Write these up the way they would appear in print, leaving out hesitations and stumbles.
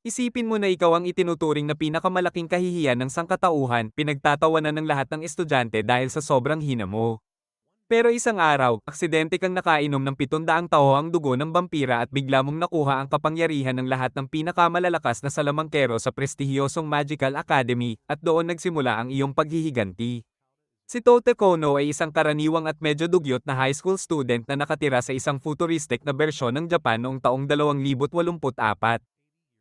Isipin mo na ikaw ang itinuturing na pinakamalaking kahihiyan ng sangkatauhan, pinagtatawanan ng lahat ng estudyante dahil sa sobrang hina mo. Pero isang araw, aksidente kang nakainom ng 700 ang dugo ng vampira at bigla mong nakuha ang kapangyarihan ng lahat ng pinakamalalakas na salamangkero sa prestihiyosong Magical Academy, at doon nagsimula ang iyong paghihiganti. Si Tote Kono ay isang karaniwang at medyo dugyot na high school student na nakatira sa isang futuristic na bersyon ng Japan noong taong 2084.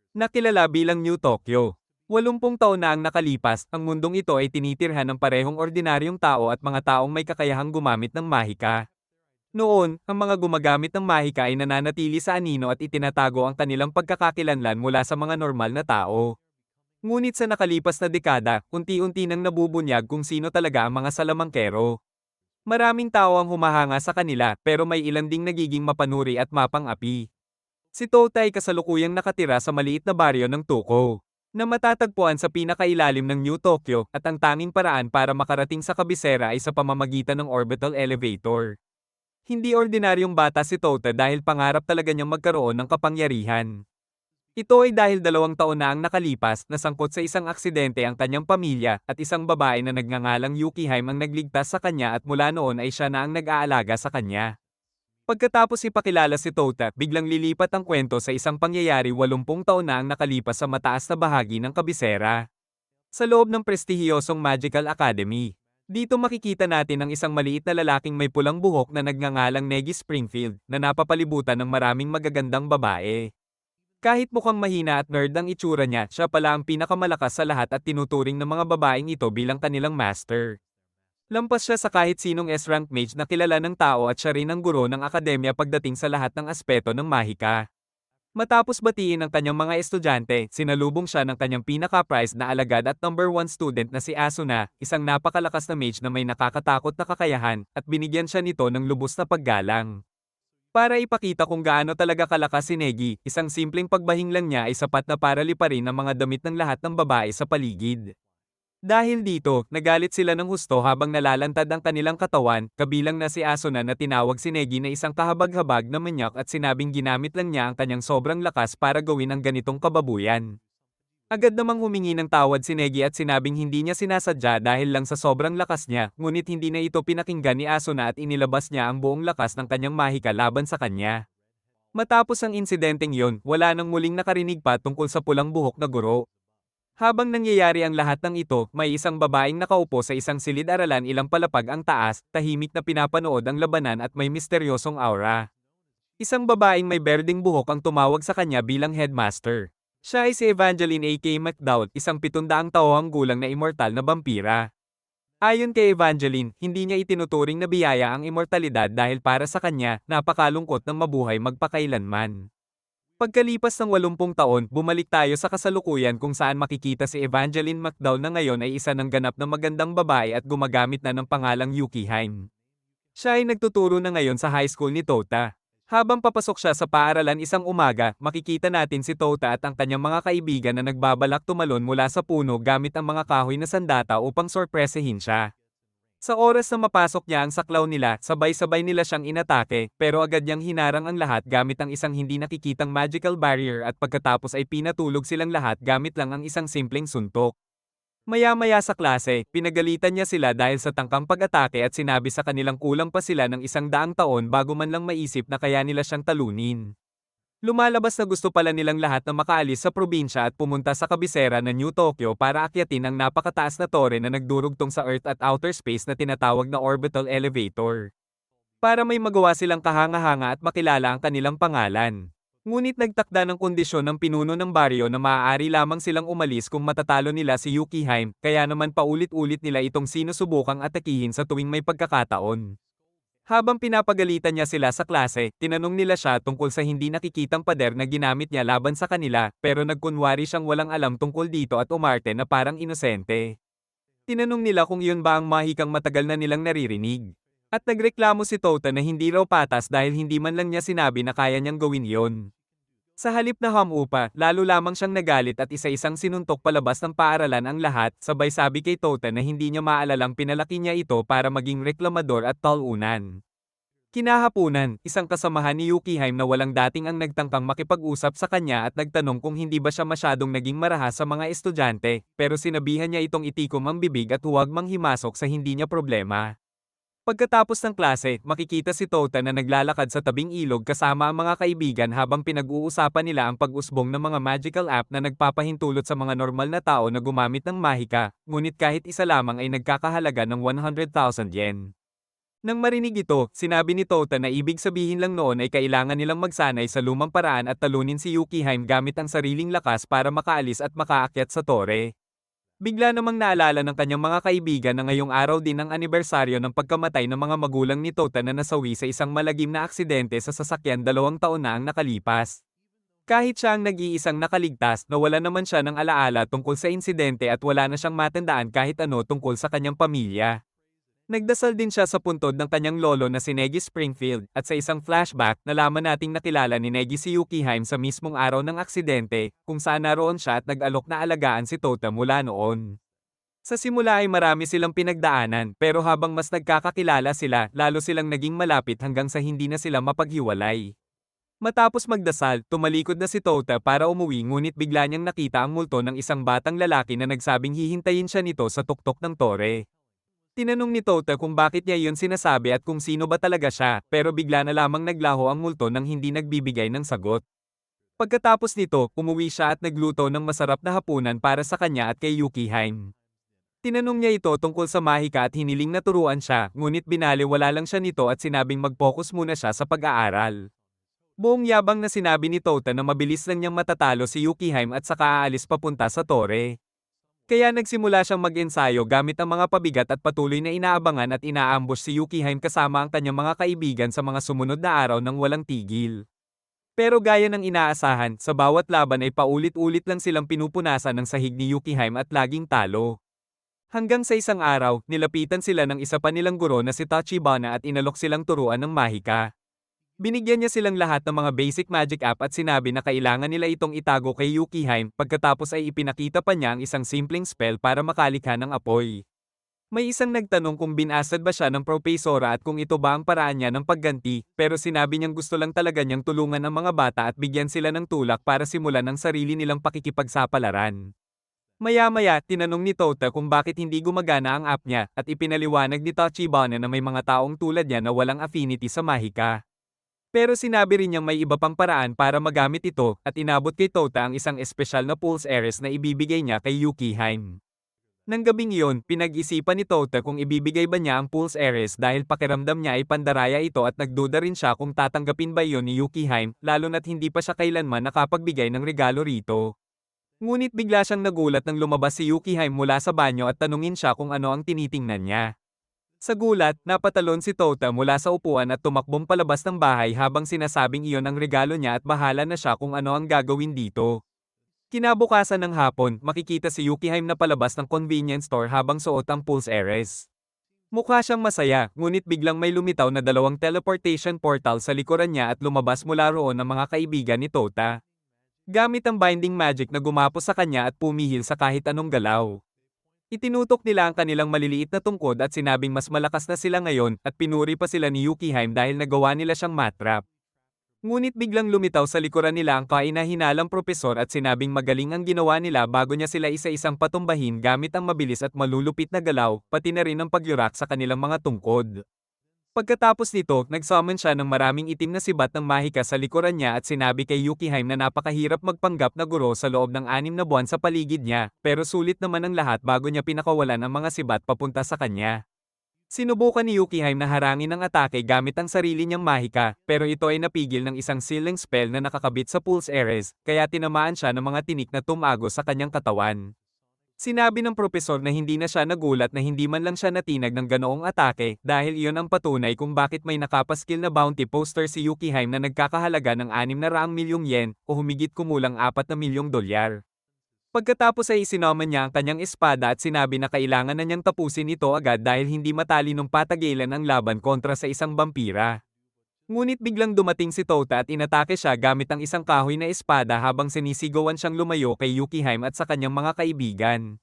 Nakilala bilang New Tokyo. 80 taon na ang nakalipas, ang mundong ito ay tinitirhan ng parehong ordinaryong tao at mga taong may kakayahang gumamit ng mahika. Noon, ang mga gumagamit ng mahika ay nananatili sa anino at itinatago ang kanilang pagkakakilanlan mula sa mga normal na tao. Ngunit sa nakalipas na dekada, unti-unti nang nabubunyag kung sino talaga ang mga salamangkero. Maraming tao ang humahanga sa kanila, pero may ilan ding nagiging mapanuri at mapang-api. Si Tota ay kasalukuyang nakatira sa maliit na baryo ng Tuko, na matatagpuan sa pinakailalim ng New Tokyo, at ang tanging paraan para makarating sa kabisera ay sa pamamagitan ng orbital elevator. Hindi ordinaryong bata si Tota dahil pangarap talaga niyang magkaroon ng kapangyarihan. Ito ay dahil 2 taon na ang nakalipas, nasangkot sa isang aksidente ang kanyang pamilya, at isang babae na nagngangalang Yukihime ang nagligtas sa kanya, at mula noon ay siya na ang nag-aalaga sa kanya. Pagkatapos ipakilala si Tota, biglang lilipat ang kwento sa isang pangyayari 80 taon na ang nakalipas sa mataas na bahagi ng kabisera. Sa loob ng prestihiyosong Magical Academy. Dito makikita natin ang isang maliit na lalaking may pulang buhok na nagngangalang Negi Springfield, na napapalibutan ng maraming magagandang babae. Kahit mukhang mahina at nerd ang itsura niya, siya pala ang pinakamalakas sa lahat at tinuturing ng mga babaeng ito bilang kanilang master. Lampas siya sa kahit sinong S-rank mage na kilala ng tao, at siya rin ang guro ng akademya pagdating sa lahat ng aspeto ng mahika. Matapos batiin ang kanyang mga estudyante, sinalubong siya ng kanyang pinaka-prized na alagad at #1 student na si Asuna, isang napakalakas na mage na may nakakatakot na kakayahan, at binigyan siya nito ng lubos na paggalang. Para ipakita kung gaano talaga kalakas si Negi, isang simpleng pagbahing lang niya ay sapat na para liparin ang mga damit ng lahat ng babae sa paligid. Dahil dito, nagalit sila ng husto habang nalalantad ang kanilang katawan, kabilang na si Asuna na tinawag si Negi na isang kahabag-habag na manyak at sinabing ginamit lang niya ang kanyang sobrang lakas para gawin ang ganitong kababuyan. Agad namang humingi ng tawad si Negi at sinabing hindi niya sinasadya dahil lang sa sobrang lakas niya, ngunit hindi na ito pinakinggan ni Asuna at inilabas niya ang buong lakas ng kanyang mahika laban sa kanya. Matapos ang insidenteng yon, wala nang muling nakarinig pa tungkol sa pulang buhok na guro. Habang nangyayari ang lahat ng ito, may isang babaeng nakaupo sa isang silid-aralan ilang palapag ang taas, tahimik na pinapanood ang labanan at may misteryosong aura. Isang babaeng may berdeng buhok ang tumawag sa kanya bilang headmaster. Siya ay si Evangeline A.K. McDowd, isang 700 taong gulang na immortal na vampira. Ayon kay Evangeline, hindi niya itinuturing na biyaya ang immortalidad dahil para sa kanya, napakalungkot ng mabuhay magpakailanman. Pagkalipas ng 80 taon, bumalik tayo sa kasalukuyan kung saan makikita si Evangeline McDowd na ngayon ay isa ng ganap na magandang babae at gumagamit na ng pangalang Yukihime. Siya ay nagtuturo na ngayon sa high school ni Tota. Habang papasok siya sa paaralan isang umaga, makikita natin si Tota at ang kanyang mga kaibigan na nagbabalak tumalon mula sa puno gamit ang mga kahoy na sandata upang sorpresahin siya. Sa oras na mapasok niya ang saklaw nila, sabay-sabay nila siyang inatake, pero agad niyang hinarang ang lahat gamit ang isang hindi nakikitang magical barrier, at pagkatapos ay pinatulog silang lahat gamit lang ang isang simpleng suntok. Maya-maya sa klase, pinagalitan niya sila dahil sa tangkang pag-atake at sinabi sa kanilang kulang pa sila ng 100 taon bago man lang maisip na kaya nila siyang talunin. Lumalabas na gusto pala nilang lahat na makaalis sa probinsya at pumunta sa kabisera ng New Tokyo para akyatin ang napakataas na tore na nagdurugtong sa Earth at outer space na tinatawag na orbital elevator. Para may magawa silang kahanga-hanga at makilala ang kanilang pangalan. Ngunit nagtakda ng kondisyon ng pinuno ng baryo na maaari lamang silang umalis kung matatalo nila si Yukihime, kaya naman paulit-ulit nila itong sinusubukang atakihin sa tuwing may pagkakataon. Habang pinapagalitan niya sila sa klase, tinanong nila siya tungkol sa hindi nakikitang pader na ginamit niya laban sa kanila, pero nagkunwari siyang walang alam tungkol dito at umarte na parang inosente. Tinanong nila kung iyon ba ang mahikang matagal na nilang naririnig. At nagreklamo si Tota na hindi raw patas dahil hindi man lang niya sinabi na kaya niyang gawin yon. Sa halip na hamupa, lalo lamang siyang nagalit at isa-isang sinuntok palabas ng paaralan ang lahat, sabay sabi kay Tota na hindi niya maalalang pinalaki niya ito para maging reklamador at talunan. Kinahapunan, isang kasamahan ni Yukihime na walang dating ang nagtangkang makipag-usap sa kanya at nagtanong kung hindi ba siya masyadong naging marahas sa mga estudyante, pero sinabihan niya itong itikom ang bibig at huwag manghimasok sa hindi niya problema. Pagkatapos ng klase, makikita si Tota na naglalakad sa tabing ilog kasama ang mga kaibigan habang pinag-uusapan nila ang pag-usbong ng mga magical app na nagpapahintulot sa mga normal na tao na gumamit ng mahika, ngunit kahit isa lamang ay nagkakahalaga ng 100,000 yen. Nang marinig ito, sinabi ni Tota na ibig sabihin lang noon ay kailangan nilang magsanay sa lumang paraan at talunin si Yukihime gamit ang sariling lakas para makaalis at makaakyat sa tore. Bigla namang naalala ng kanyang mga kaibigan na ngayong araw din ang anibersaryo ng pagkamatay ng mga magulang ni Tota na nasawi sa isang malagim na aksidente sa sasakyan 2 taon na ang nakalipas. Kahit siya ang nag-iisang nakaligtas, nawala naman siya ng alaala tungkol sa insidente at wala na siyang matandaan kahit ano tungkol sa kanyang pamilya. Nagdasal din siya sa puntod ng kanyang lolo na si Negi Springfield, at sa isang flashback, nalaman nating nakilala ni Negi si Yukihime sa mismong araw ng aksidente, kung saan naroon siya at nag-alok na alagaan si Tota mula noon. Sa simula ay marami silang pinagdaanan, pero habang mas nagkakakilala sila, lalo silang naging malapit hanggang sa hindi na sila mapaghiwalay. Matapos magdasal, tumalikod na si Tota para umuwi ngunit bigla niyang nakita ang multo ng isang batang lalaki na nagsabing hihintayin siya nito sa tuktok ng tore. Tinanong ni Tota kung bakit niya iyon sinasabi at kung sino ba talaga siya, pero bigla na lamang naglaho ang multo nang hindi nagbibigay ng sagot. Pagkatapos nito, umuwi siya at nagluto ng masarap na hapunan para sa kanya at kay Yukihime. Tinanong niya ito tungkol sa mahika at hiniling na turuan siya, ngunit binaliwala lang siya nito at sinabing mag-focus muna siya sa pag-aaral. Buong yabang na sinabi ni Tota na mabilis lang niyang matatalo si Yukihime at saka aalis papunta sa tore. Kaya nagsimula siyang mag-ensayo gamit ang mga pabigat at patuloy na inaabangan at inaambush si Yukihime kasama ang kanyang mga kaibigan sa mga sumunod na araw ng walang tigil. Pero gaya ng inaasahan, sa bawat laban ay paulit-ulit lang silang pinupunasan ng sahig ni Yukihime at laging talo. Hanggang sa isang araw, nilapitan sila ng isa pa nilang guro na si Tachibana at inalok silang turuan ng mahika. Binigyan niya silang lahat ng mga basic magic app at sinabi na kailangan nila itong itago kay Yukihime, pagkatapos ay ipinakita pa niya ang isang simpleng spell para makalikha ng apoy. May isang nagtanong kung binasad ba siya ng propesora at kung ito ba ang paraan niya ng pagganti, pero sinabi niyang gusto lang talaga niyang tulungan ang mga bata at bigyan sila ng tulak para simulan ang sarili nilang pakikipagsapalaran. Maya-maya, tinanong ni Tota kung bakit hindi gumagana ang app niya, at ipinaliwanag ni Tachibana na may mga taong tulad niya na walang affinity sa mahika. Pero sinabi rin niyang may iba pang paraan para magamit ito, at inabot kay Tota ang isang espesyal na pulse heiress na ibibigay niya kay Yukihime. Nang gabing iyon, pinag-isipan ni Tota kung ibibigay ba niya ang pulse heiress dahil pakiramdam niya ay pandaraya ito at nagduda rin siya kung tatanggapin ba iyon ni Yukihime, lalo na't hindi pa siya kailanman nakapagbigay ng regalo rito. Ngunit bigla siyang nagulat nang lumabas si Yukihime mula sa banyo at tanungin siya kung ano ang tinitingnan niya. Sa gulat, napatalon si Tota mula sa upuan at tumakbong palabas ng bahay habang sinasabing iyon ang regalo niya at bahala na siya kung ano ang gagawin dito. Kinabukasan ng hapon, makikita si Yukihime na palabas ng convenience store habang suot ang pulse heiress. Mukha siyang masaya, ngunit biglang may lumitaw na 2 teleportation portal sa likuran niya at lumabas mula roon ang mga kaibigan ni Tota. Gamit ang binding magic na gumapos sa kanya at pumihil sa kahit anong galaw. Itinutok nila ang kanilang maliliit na tungkod at sinabing mas malakas na sila ngayon at pinuri pa sila ni Yukihime dahil nagawa nila siyang matrap. Ngunit biglang lumitaw sa likuran nila ang kainahinalang propesor at sinabing magaling ang ginawa nila bago niya sila isa-isang patumbahin gamit ang mabilis at malulupit na galaw, pati na rin ang pagyurak sa kanilang mga tungkod. Pagkatapos nito, nagsummon siya ng maraming itim na sibat ng mahika sa likuran niya at sinabi kay Yukihime na napakahirap magpanggap na guro sa loob ng 6 na buwan sa paligid niya, pero sulit naman ang lahat bago niya pinakawalan ang mga sibat papunta sa kanya. Sinubukan ni Yukihime na harangin ang atake gamit ang sarili niyang mahika, pero ito ay napigil ng isang sealing spell na nakakabit sa pulse heiress, kaya tinamaan siya ng mga tinik na tumago sa kanyang katawan. Sinabi ng propesor na hindi na siya nagulat na hindi man lang siya natinag ng ganoong atake dahil iyon ang patunay kung bakit may nakapaskil na bounty poster si Yukihime na nagkakahalaga ng 600 milyong yen o humigit kumulang 4 na milyong dolyar. Pagkatapos ay isinoman niya ang kanyang espada at sinabi na kailangan na niyang tapusin ito agad dahil hindi matalinong patagilan ang laban kontra sa isang vampira. Ngunit biglang dumating si Tota at inatake siya gamit ang isang kahoy na espada habang sinisigawan siyang lumayo kay Yukihime at sa kanyang mga kaibigan.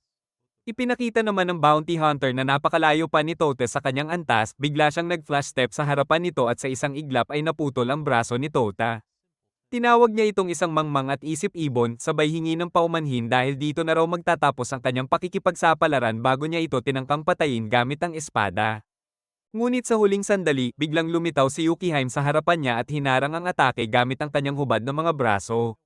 Ipinakita naman ng bounty hunter na napakalayo pa ni Tota sa kanyang antas, bigla siyang nag-flash step sa harapan nito at sa isang iglap ay naputol ang braso ni Tota. Tinawag niya itong isang mangmang at isip-ibon, sabay hingi ng paumanhin dahil dito na raw magtatapos ang kanyang pakikipagsapalaran bago niya ito tinangkang patayin gamit ang espada. Ngunit sa huling sandali, biglang lumitaw si Yukihime sa harapan niya at hinarang ang atake gamit ang kanyang hubad ng mga braso.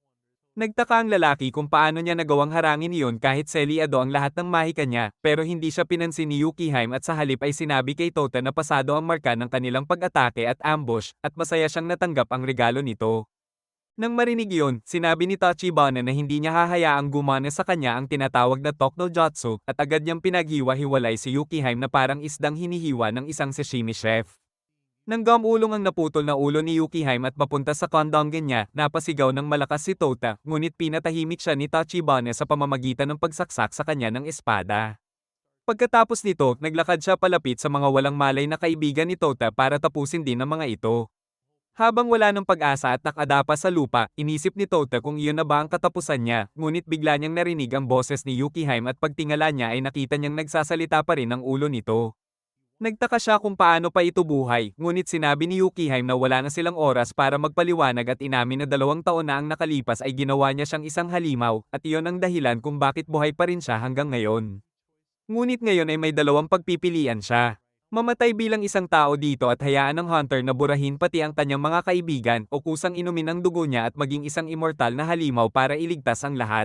Nagtaka ang lalaki kung paano niya nagawang harangin iyon kahit seliado ang lahat ng mahika niya, pero hindi siya pinansin ni Yukihime at sa halip ay sinabi kay Tota na pasado ang marka ng kanilang pag-atake at ambush, at masaya siyang natanggap ang regalo nito. Nang marinig iyon, sinabi ni Tachibana na hindi niya hahayaang gumana sa kanya ang tinatawag na Tokno Jutsu, at agad niyang pinaghiwa-hiwalay si Yukihime na parang isdang hinihiwa ng isang sashimi chef. Nang gamulong ang naputol na ulo ni Yukihime at papunta sa kondongen niya, napasigaw ng malakas si Tota, ngunit pinatahimik siya ni Tachibana sa pamamagitan ng pagsaksak sa kanya ng espada. Pagkatapos nito, naglakad siya palapit sa mga walang malay na kaibigan ni Tota para tapusin din ang mga ito. Habang wala ng pag-asa at nakadapa sa lupa, inisip ni Tota kung iyon na ba ang katapusan niya, ngunit bigla niyang narinig ang boses ni Yukihime at pagtingala niya ay nakita niyang nagsasalita pa rin ang ulo nito. Nagtaka siya kung paano pa ito buhay, ngunit sinabi ni Yukihime na wala na silang oras para magpaliwanag at inamin na 2 taon na ang nakalipas ay ginawa niya siyang isang halimaw, at iyon ang dahilan kung bakit buhay pa rin siya hanggang ngayon. Ngunit ngayon ay may 2 pagpipilian siya. Mamatay bilang isang tao dito at hayaan ng hunter na burahin pati ang kanyang mga kaibigan o kusang inumin ang dugo niya at maging isang immortal na halimaw para iligtas ang lahat.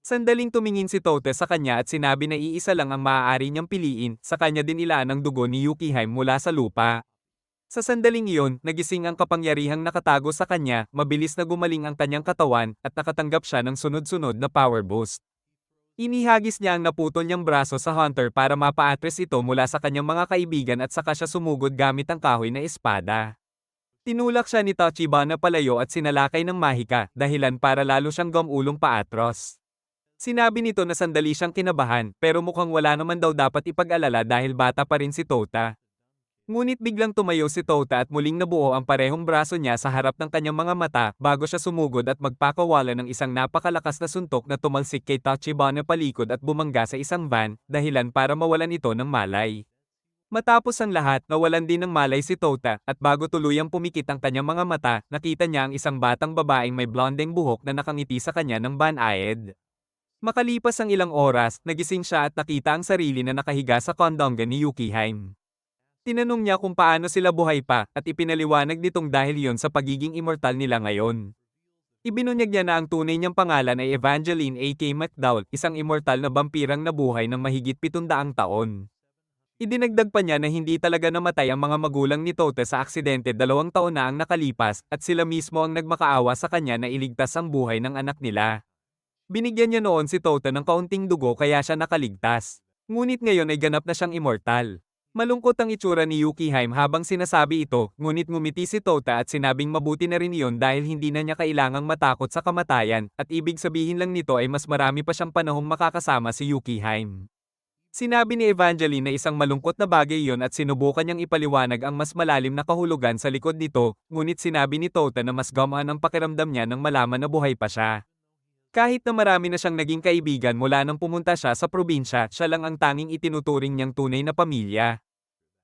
Sandaling tumingin si Tota sa kanya at sinabi na iisa lang ang maaari niyang piliin, sa kanya din ilaan ang dugo ni Yukihime mula sa lupa. Sa sandaling iyon, nagising ang kapangyarihang nakatago sa kanya, mabilis na gumaling ang kanyang katawan, at nakatanggap siya ng sunod-sunod na power boost. Inihagis niya ang naputol niyang braso sa hunter para mapa-atras ito mula sa kanyang mga kaibigan at saka siya sumugod gamit ang kahoy na espada. Tinulak siya ni Tachibana palayo at sinalakay ng mahika, dahilan para lalo siyang gamulong paatros. Sinabi nito na sandali siyang kinabahan, pero mukhang wala naman daw dapat ipag-alala dahil bata pa rin si Tota. Ngunit biglang tumayo si Tota at muling nabuo ang parehong braso niya sa harap ng kanyang mga mata bago siya sumugod at magpakawala ng isang napakalakas na suntok na tumalsik kay Tachibana palikod at bumangga sa isang van, dahilan para mawalan ito ng malay. Matapos ang lahat, nawalan din ng malay si Tota, at bago tuluyang pumikit ang kanyang mga mata, nakita niya ang isang batang babaeng may blondeng buhok na nakangiti sa kanya ng banayad. Makalipas ang ilang oras, nagising siya at nakita ang sarili na nakahiga sa kondongan ni Yukihime. Tinanong niya kung paano sila buhay pa, at ipinaliwanag nitong dahil yon sa pagiging immortal nila ngayon. Ibinunyag niya na ang tunay niyang pangalan ay Evangeline A.K. McDowell, isang immortal na vampirang nabuhay ng mahigit 700 taon. Idinagdag pa niya na hindi talaga namatay ang mga magulang ni Tota sa aksidente 2 taon na ang nakalipas, at sila mismo ang nagmakaawa sa kanya na iligtas ang buhay ng anak nila. Binigyan niya noon si Tota ng kaunting dugo kaya siya nakaligtas. Ngunit ngayon ay ganap na siyang immortal. Malungkot ang itsura ni Yukihime habang sinasabi ito, ngunit ngumiti si Tota at sinabing mabuti na rin iyon dahil hindi na niya kailangang matakot sa kamatayan, at ibig sabihin lang nito ay mas marami pa siyang panahong makakasama si Yukihime. Sinabi ni Evangeline na isang malungkot na bagay iyon at sinubukan niyang ipaliwanag ang mas malalim na kahulugan sa likod nito, ngunit sinabi ni Tota na mas gumaan ang pakiramdam niya nang malaman na buhay pa siya. Kahit na marami na siyang naging kaibigan mula nang pumunta siya sa probinsya, siya lang ang tanging itinuturing niyang tunay na pamilya.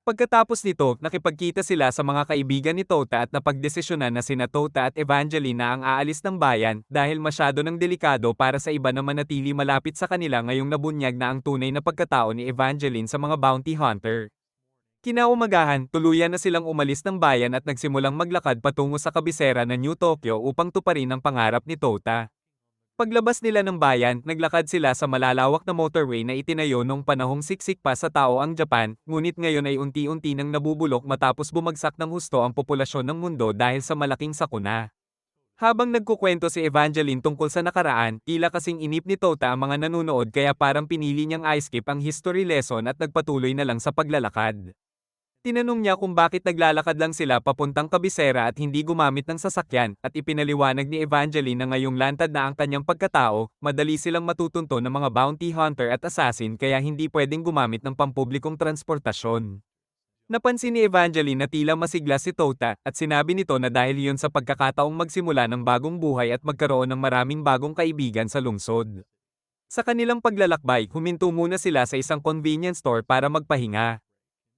Pagkatapos nito, nakipagkita sila sa mga kaibigan ni Tota at napagdesisyonan na sina Tota at Evangeline na ang aalis ng bayan dahil masyado ng delikado para sa iba na manatili malapit sa kanila ngayong nabunyag na ang tunay na pagkatao ni Evangeline sa mga bounty hunter. Kinaumagahan, tuluyan na silang umalis ng bayan at nagsimulang maglakad patungo sa kabisera ng New Tokyo upang tuparin ang pangarap ni Tota. Paglabas nila ng bayan, naglakad sila sa malalawak na motorway na itinayo nung panahong siksik pa sa tao ang Japan, ngunit ngayon ay unti-unti nang nabubulok matapos bumagsak ng husto ang populasyon ng mundo dahil sa malaking sakuna. Habang nagkukwento si Evangeline tungkol sa nakaraan, tila kasing inip ni Tota ang mga nanunood kaya parang pinili niyang i-skip ang history lesson at nagpatuloy na lang sa paglalakad. Tinanong niya kung bakit naglalakad lang sila papuntang kabisera at hindi gumamit ng sasakyan, at ipinaliwanag ni Evangeline na ngayong lantad na ang kanyang pagkatao, madali silang matutunto ng mga bounty hunter at assassin kaya hindi pwedeng gumamit ng pampublikong transportasyon. Napansin ni Evangeline na tila masigla si Tota, at sinabi nito na dahil iyon sa pagkakataong magsimula ng bagong buhay at magkaroon ng maraming bagong kaibigan sa lungsod. Sa kanilang paglalakbay, huminto muna sila sa isang convenience store para magpahinga.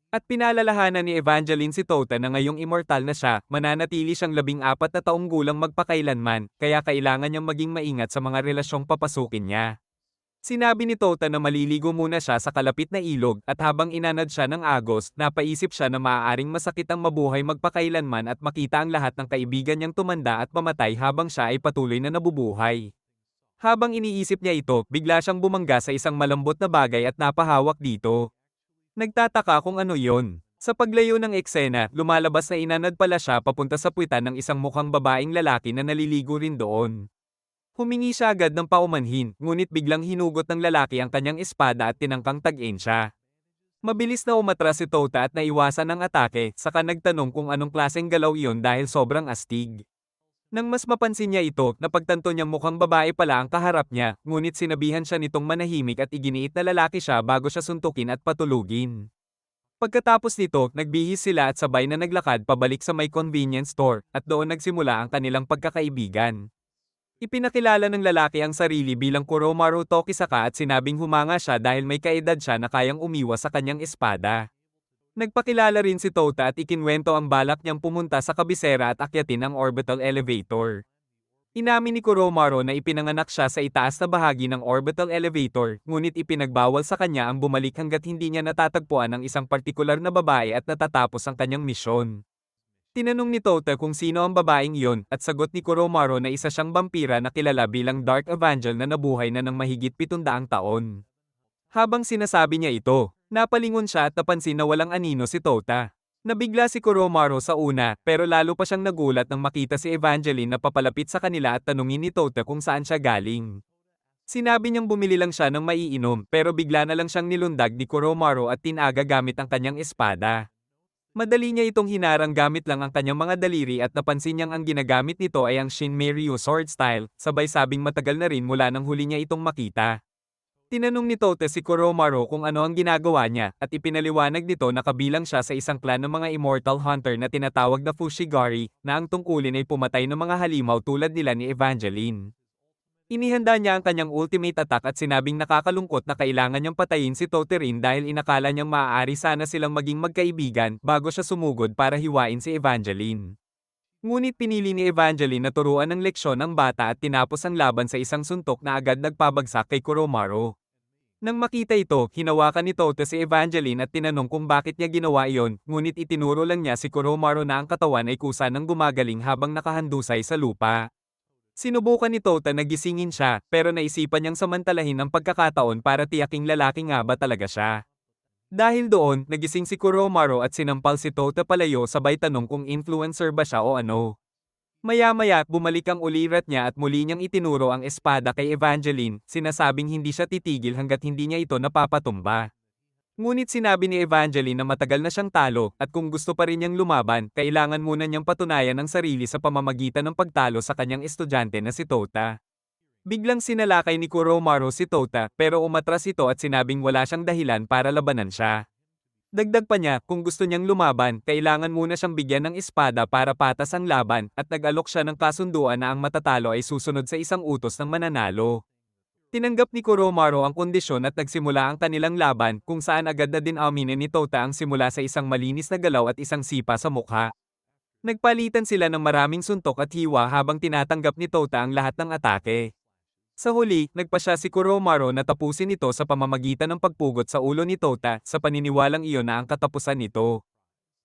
At pinalalahanan ni Evangeline si Tota na ngayong immortal na siya, mananatili siyang 14 na taong gulang magpakailanman, kaya kailangan niyang maging maingat sa mga relasyong papasukin niya. Sinabi ni Tota na maliligo muna siya sa kalapit na ilog at habang inanad siya ng agos, napaisip siya na maaaring masakit ang mabuhay magpakailanman at makita ang lahat ng kaibigan niyang tumanda at mamatay habang siya ay patuloy na nabubuhay. Habang iniisip niya ito, bigla siyang bumangga sa isang malambot na bagay at napahawak dito. Nagtataka kung ano yon. Sa paglayo ng eksena, lumalabas na inanad pala siya papunta sa puwitan ng isang mukhang babaeng lalaki na naliligo rin doon. Humingi siya agad ng paumanhin, ngunit biglang hinugot ng lalaki ang kanyang espada at tinangkang tag-in siya. Mabilis na umatras si Tota at naiwasan ang atake, saka nagtanong kung anong klaseng galaw iyon dahil sobrang astig. Nang mas mapansin niya ito, napagtanto niyang mukhang babae pala ang kaharap niya, ngunit sinabihan siya nitong manahimik at iginiit na lalaki siya bago siya suntukin at patulugin. Pagkatapos nito, nagbihis sila at sabay na naglakad pabalik sa may convenience store, at doon nagsimula ang kanilang pagkakaibigan. Ipinakilala ng lalaki ang sarili bilang Kuromaru Tokisaka at sinabing humanga siya dahil may kaedad siya na kayang umiwas sa kanyang espada. Nagpakilala rin si Tota at ikinwento ang balak niyang pumunta sa kabisera at akyatin ang orbital elevator. Inamin ni Kuromaru na ipinanganak siya sa itaas na bahagi ng orbital elevator, ngunit ipinagbawal sa kanya ang bumalik hanggat hindi niya natatagpuan ang isang partikular na babae at natatapos ang kanyang misyon. Tinanong ni Tota kung sino ang babaeng iyon, at sagot ni Kuromaru na isa siyang vampira na kilala bilang Dark Evangel na nabuhay na ng mahigit 700 taon. Habang sinasabi niya ito, napalingon siya at napansin na walang anino si Tota. Nabigla si Kuromaru sa una, pero lalo pa siyang nagulat nang makita si Evangeline na papalapit sa kanila at tanungin ni Tota kung saan siya galing. Sinabi niyang bumili lang siya ng maiinom, pero bigla na lang siyang nilundag ni Kuromaru at tinaga gamit ang kanyang espada. Madali niya itong hinarang gamit lang ang kanyang mga daliri at napansin niyang ang ginagamit nito ay ang Shinmei-ryu sword style, sabay sabing matagal na rin mula nang huli niya itong makita. Tinanong ni Tota si Kuromaru kung ano ang ginagawa niya, at ipinaliwanag nito na kabilang siya sa isang clan ng mga immortal hunter na tinatawag na Fushigari, na ang tungkulin ay pumatay ng mga halimaw tulad nila ni Evangeline. Inihanda niya ang kanyang ultimate attack at sinabing nakakalungkot na kailangan niyang patayin si Tota rin dahil inakala niyang maaari sana silang maging magkaibigan bago siya sumugod para hiwain si Evangeline. Ngunit pinili ni Evangeline na turuan ng leksyon ang bata at tinapos ang laban sa isang suntok na agad nagpabagsak kay Kuromaru. Nang makita ito, hinawakan ni Tota si Evangeline at tinanong kung bakit niya ginawa iyon, ngunit itinuro lang niya si Kuromaru na ang katawan ay kusa ng gumagaling habang nakahandusay sa lupa. Sinubukan ni Tota na gisingin siya, pero naisipan niyang samantalahin ang pagkakataon para tiyaking lalaki nga ba talaga siya. Dahil doon, nagising si Kuromaru at sinampal si Tota palayo sabay tanong kung influencer ba siya o ano. Maya-maya, bumalik ang ulirat niya at muli niyang itinuro ang espada kay Evangeline, sinasabing hindi siya titigil hanggat hindi niya ito napapatumba. Ngunit sinabi ni Evangeline na matagal na siyang talo, at kung gusto pa rin niyang lumaban, kailangan muna niyang patunayan ang sarili sa pamamagitan ng pagtalo sa kanyang estudyante na si Tota. Biglang sinalakay ni Kuromaru si Tota, pero umatras ito at sinabing wala siyang dahilan para labanan siya. Dagdag pa niya, kung gusto niyang lumaban, kailangan muna siyang bigyan ng espada para patas ang laban, at nag-alok siya ng kasunduan na ang matatalo ay susunod sa isang utos ng mananalo. Tinanggap ni Kuromaru ang kondisyon at nagsimula ang kanilang laban, kung saan agad na din aminin ni Tota ang simula sa isang malinis na galaw at isang sipa sa mukha. Nagpalitan sila ng maraming suntok at hiwa habang tinatanggap ni Tota ang lahat ng atake. Sa huli, nagpasya si Kuromaru na tapusin ito sa pamamagitan ng pagpugot sa ulo ni Tota, sa paniniwalang iyon na ang katapusan nito.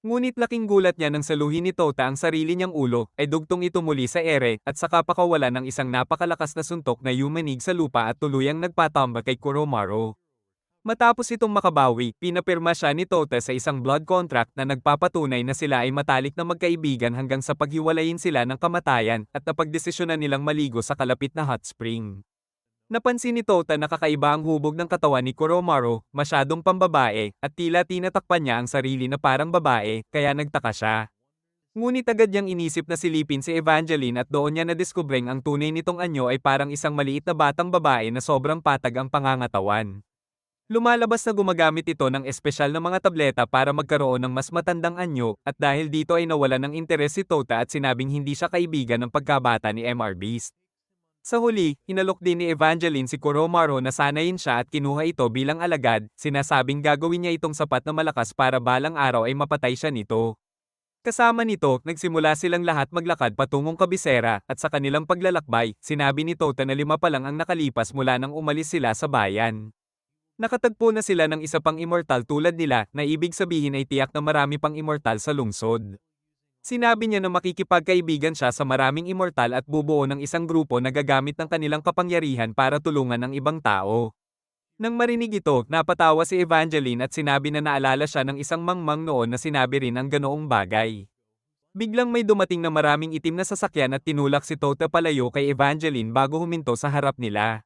Ngunit laking gulat niya nang saluhin ni Tota ang sarili niyang ulo, ay dugtong ito muli sa ere, at saka pakawala ng isang napakalakas na suntok na yumanig sa lupa at tuluyang nagpatamba kay Kuromaru. Matapos itong makabawi, pinapirma siya ni Tota sa isang blood contract na nagpapatunay na sila ay matalik na magkaibigan hanggang sa paghiwalayin sila ng kamatayan, at napagdesisyonan nilang maligo sa kalapit na hot spring. Napansin ni Tota na kakaiba ang hubog ng katawan ni Kuromaru, masyadong pambabae, at tila tinatakpan niya ang sarili na parang babae, kaya nagtaka siya. Ngunit agad niyang inisip na silipin si Evangeline at doon niya nadiskubreng ang tunay nitong anyo ay parang isang maliit na batang babae na sobrang patag ang pangangatawan. Lumalabas na gumagamit ito ng espesyal na mga tableta para magkaroon ng mas matandang anyo, at dahil dito ay nawala ng interes si Tota at sinabing hindi siya kaibigan ng pagkabata ni MR Beast. Sa huli, hinalok din ni Evangeline si Kuromaru na sanayin siya at kinuha ito bilang alagad, sinasabing gagawin niya itong sapat na malakas para balang araw ay mapatay siya nito. Kasama nito, nagsimula silang lahat maglakad patungong kabisera, at sa kanilang paglalakbay, sinabi ni Tota na 5 pa lang ang nakalipas mula nang umalis sila sa bayan. Nakatagpo na sila ng isa pang immortal tulad nila, na ibig sabihin ay tiyak na marami pang immortal sa lungsod. Sinabi niya na makikipagkaibigan siya sa maraming immortal at bubuo ng isang grupo na gagamit ng kanilang kapangyarihan para tulungan ang ibang tao. Nang marinig ito, napatawa si Evangeline at sinabi na naalala siya ng isang mangmang noon na sinabi rin ang ganoong bagay. Biglang may dumating na maraming itim na sasakyan at tinulak si Tota palayo kay Evangeline bago huminto sa harap nila.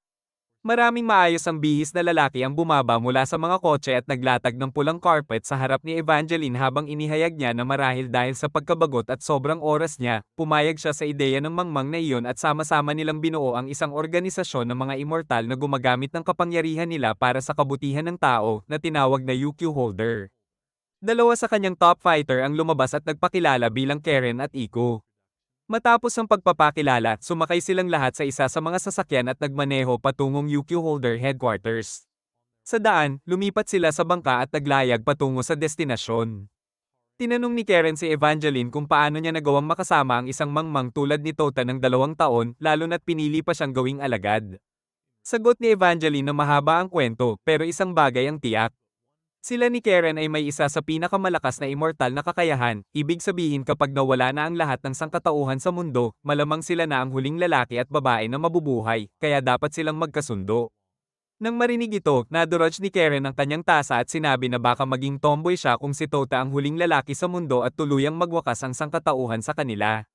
Maraming maayos ang bihis na lalaki ang bumaba mula sa mga kotse at naglatag ng pulang carpet sa harap ni Evangeline habang inihayag niya na marahil dahil sa pagkabagot at sobrang oras niya, pumayag siya sa ideya ng mangmang na iyon at sama-sama nilang binuo ang isang organisasyon ng mga immortal na gumagamit ng kapangyarihan nila para sa kabutihan ng tao na tinawag na UQ Holder. Dalawa sa kanyang top fighter ang lumabas at nagpakilala bilang Karen at Iko. Matapos ang pagpapakilala, sumakay silang lahat sa isa sa mga sasakyan at nagmaneho patungong UQ Holder Headquarters. Sa daan, lumipat sila sa bangka at naglayag patungo sa destinasyon. Tinanong ni Karen si Evangeline kung paano niya nagawang makasama ang isang mangmang tulad ni Tota ng 2 taon, lalo na't pinili pa siyang gawing alagad. Sagot ni Evangeline na mahaba ang kwento, pero isang bagay ang tiyak. Sila ni Karen ay may isa sa pinakamalakas na immortal na kakayahan, ibig sabihin kapag nawala na ang lahat ng sangkatauhan sa mundo, malamang sila na ang huling lalaki at babae na mabubuhay, kaya dapat silang magkasundo. Nang marinig ito, nadurog ni Karen ang kanyang tasa at sinabi na baka maging tomboy siya kung si Tota ang huling lalaki sa mundo at tuluyang magwakas ang sangkatauhan sa kanila.